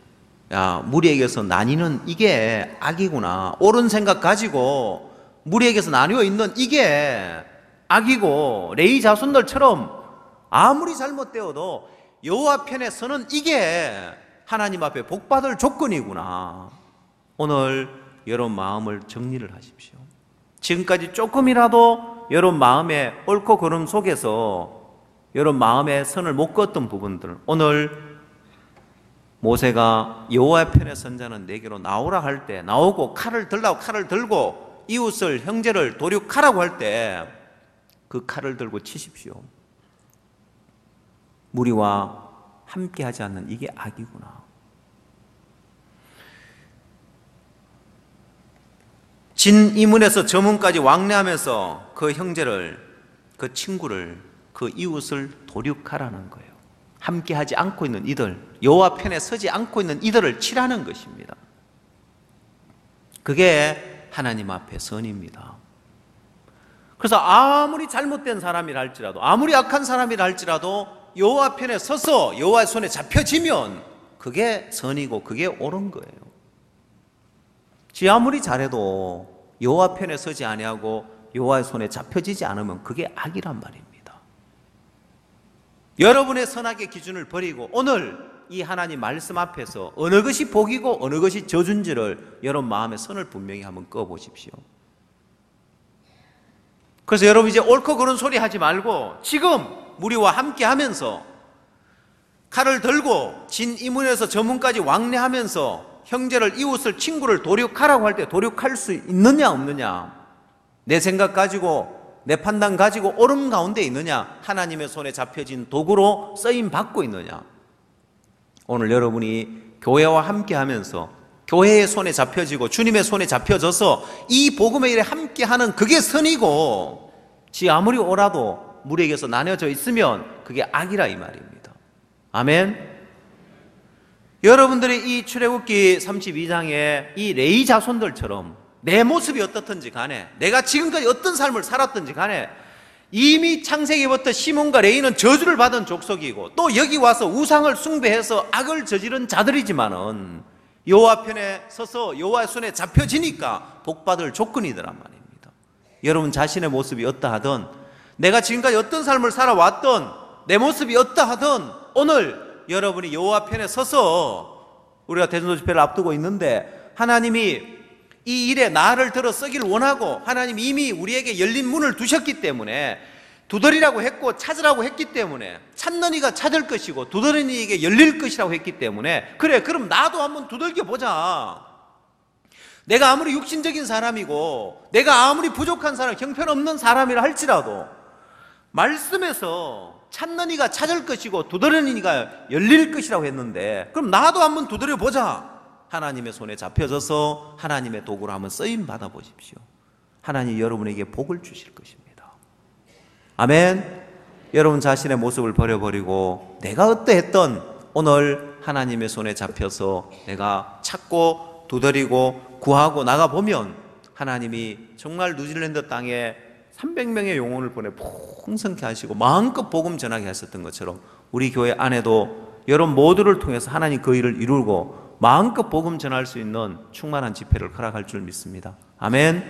야, 무리에게서 나뉘는 이게 악이구나. 옳은 생각 가지고 무리에게서 나뉘어 있는 이게 악이고, 레위 자손들처럼 아무리 잘못되어도 여호와 편에 서는 이게 하나님 앞에 복받을 조건이구나. 오늘 여러분 마음을 정리를 하십시오. 지금까지 조금이라도 여러분 마음의 옳고 그름 속에서 여러분 마음의 선을 못 그었던 부분들, 오늘 모세가 여호와의 편에 선 자는 내게로 나오라 할 때, 나오고 칼을 들라고 칼을 들고 이웃을, 형제를 도륙하라고 할 때 그 칼을 들고 치십시오. 무리와 함께하지 않는 이게 악이구나. 진이문에서 저문까지 왕래하면서 그 형제를, 그 친구를, 그 이웃을 도륙하라는 거예요. 함께하지 않고 있는 이들, 여호와 편에 서지 않고 있는 이들을 치라는 것입니다. 그게 하나님 앞에 선입니다. 그래서 아무리 잘못된 사람이라 할지라도, 아무리 악한 사람이라 할지라도 여호와 편에 서서 여호와의 손에 잡혀지면 그게 선이고 그게 옳은 거예요. 지 아무리 잘해도 여호와 편에 서지 아니하고 여호와의 손에 잡혀지지 않으면 그게 악이란 말입니다. 여러분의 선악의 기준을 버리고 오늘 이 하나님 말씀 앞에서 어느 것이 복이고 어느 것이 저준지를 여러분 마음의 선을 분명히 한번 꺼보십시오. 그래서 여러분 이제 옳고 그른 소리 하지 말고 지금 무리와 함께 하면서 칼을 들고 진이문에서 저문까지 왕래하면서 형제를, 이웃을, 친구를 도륙하라고 할 때 도륙할 수 있느냐 없느냐, 내 생각 가지고 내 판단 가지고 옳은 가운데 있느냐, 하나님의 손에 잡혀진 도구로 쓰임 받고 있느냐. 오늘 여러분이 교회와 함께 하면서 교회의 손에 잡혀지고 주님의 손에 잡혀져서 이 복음의 일에 함께하는 그게 선이고, 지 아무리 옳아도 무리에게서 나뉘어져 있으면 그게 악이라 이 말입니다. 아멘. 여러분들이 이 출애굽기 32장의 이 레위 자손들처럼 내 모습이 어떻든지 간에, 내가 지금까지 어떤 삶을 살았든지 간에 이미 창세기부터 시몬과 레위는 저주를 받은 족속이고 또 여기 와서 우상을 숭배해서 악을 저지른 자들이지만은 여호와 편에 서서 여호와의 손에 잡혀지니까 복받을 조건이더란 말입니다. 여러분 자신의 모습이 어떠하든, 내가 지금까지 어떤 삶을 살아왔던 내 모습이 어떠하든, 오늘 여러분이 여호와 편에 서서, 우리가 대전도 집회를 앞두고 있는데 하나님이 이 일에 나를 들어 쓰기를 원하고 하나님이 이미 우리에게 열린 문을 두셨기 때문에, 두드리라고 했고 찾으라고 했기 때문에, 찾는 이가 찾을 것이고 두드리는 이에게 열릴 것이라고 했기 때문에, 그래 그럼 나도 한번 두들겨 보자. 내가 아무리 육신적인 사람이고 내가 아무리 부족한 사람, 형편없는 사람이라 할지라도 말씀에서 찾는 이가 찾을 것이고 두드리는 이가 열릴 것이라고 했는데, 그럼 나도 한번 두드려 보자. 하나님의 손에 잡혀져서 하나님의 도구로 한번 쓰임 받아 보십시오. 하나님 여러분에게 복을 주실 것입니다. 아멘. 여러분 자신의 모습을 버려버리고 내가 어떠했던 오늘 하나님의 손에 잡혀서 내가 찾고 두드리고 구하고 나가보면 하나님이 정말 뉴질랜드 땅에 300명의 영혼을 보내 풍성케 하시고 마음껏 복음 전하게 하셨던 것처럼 우리 교회 안에도 여러분 모두를 통해서 하나님 그 일을 이루고 마음껏 복음 전할 수 있는 충만한 집회를 허락할 줄 믿습니다. 아멘.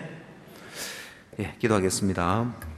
예, 기도하겠습니다.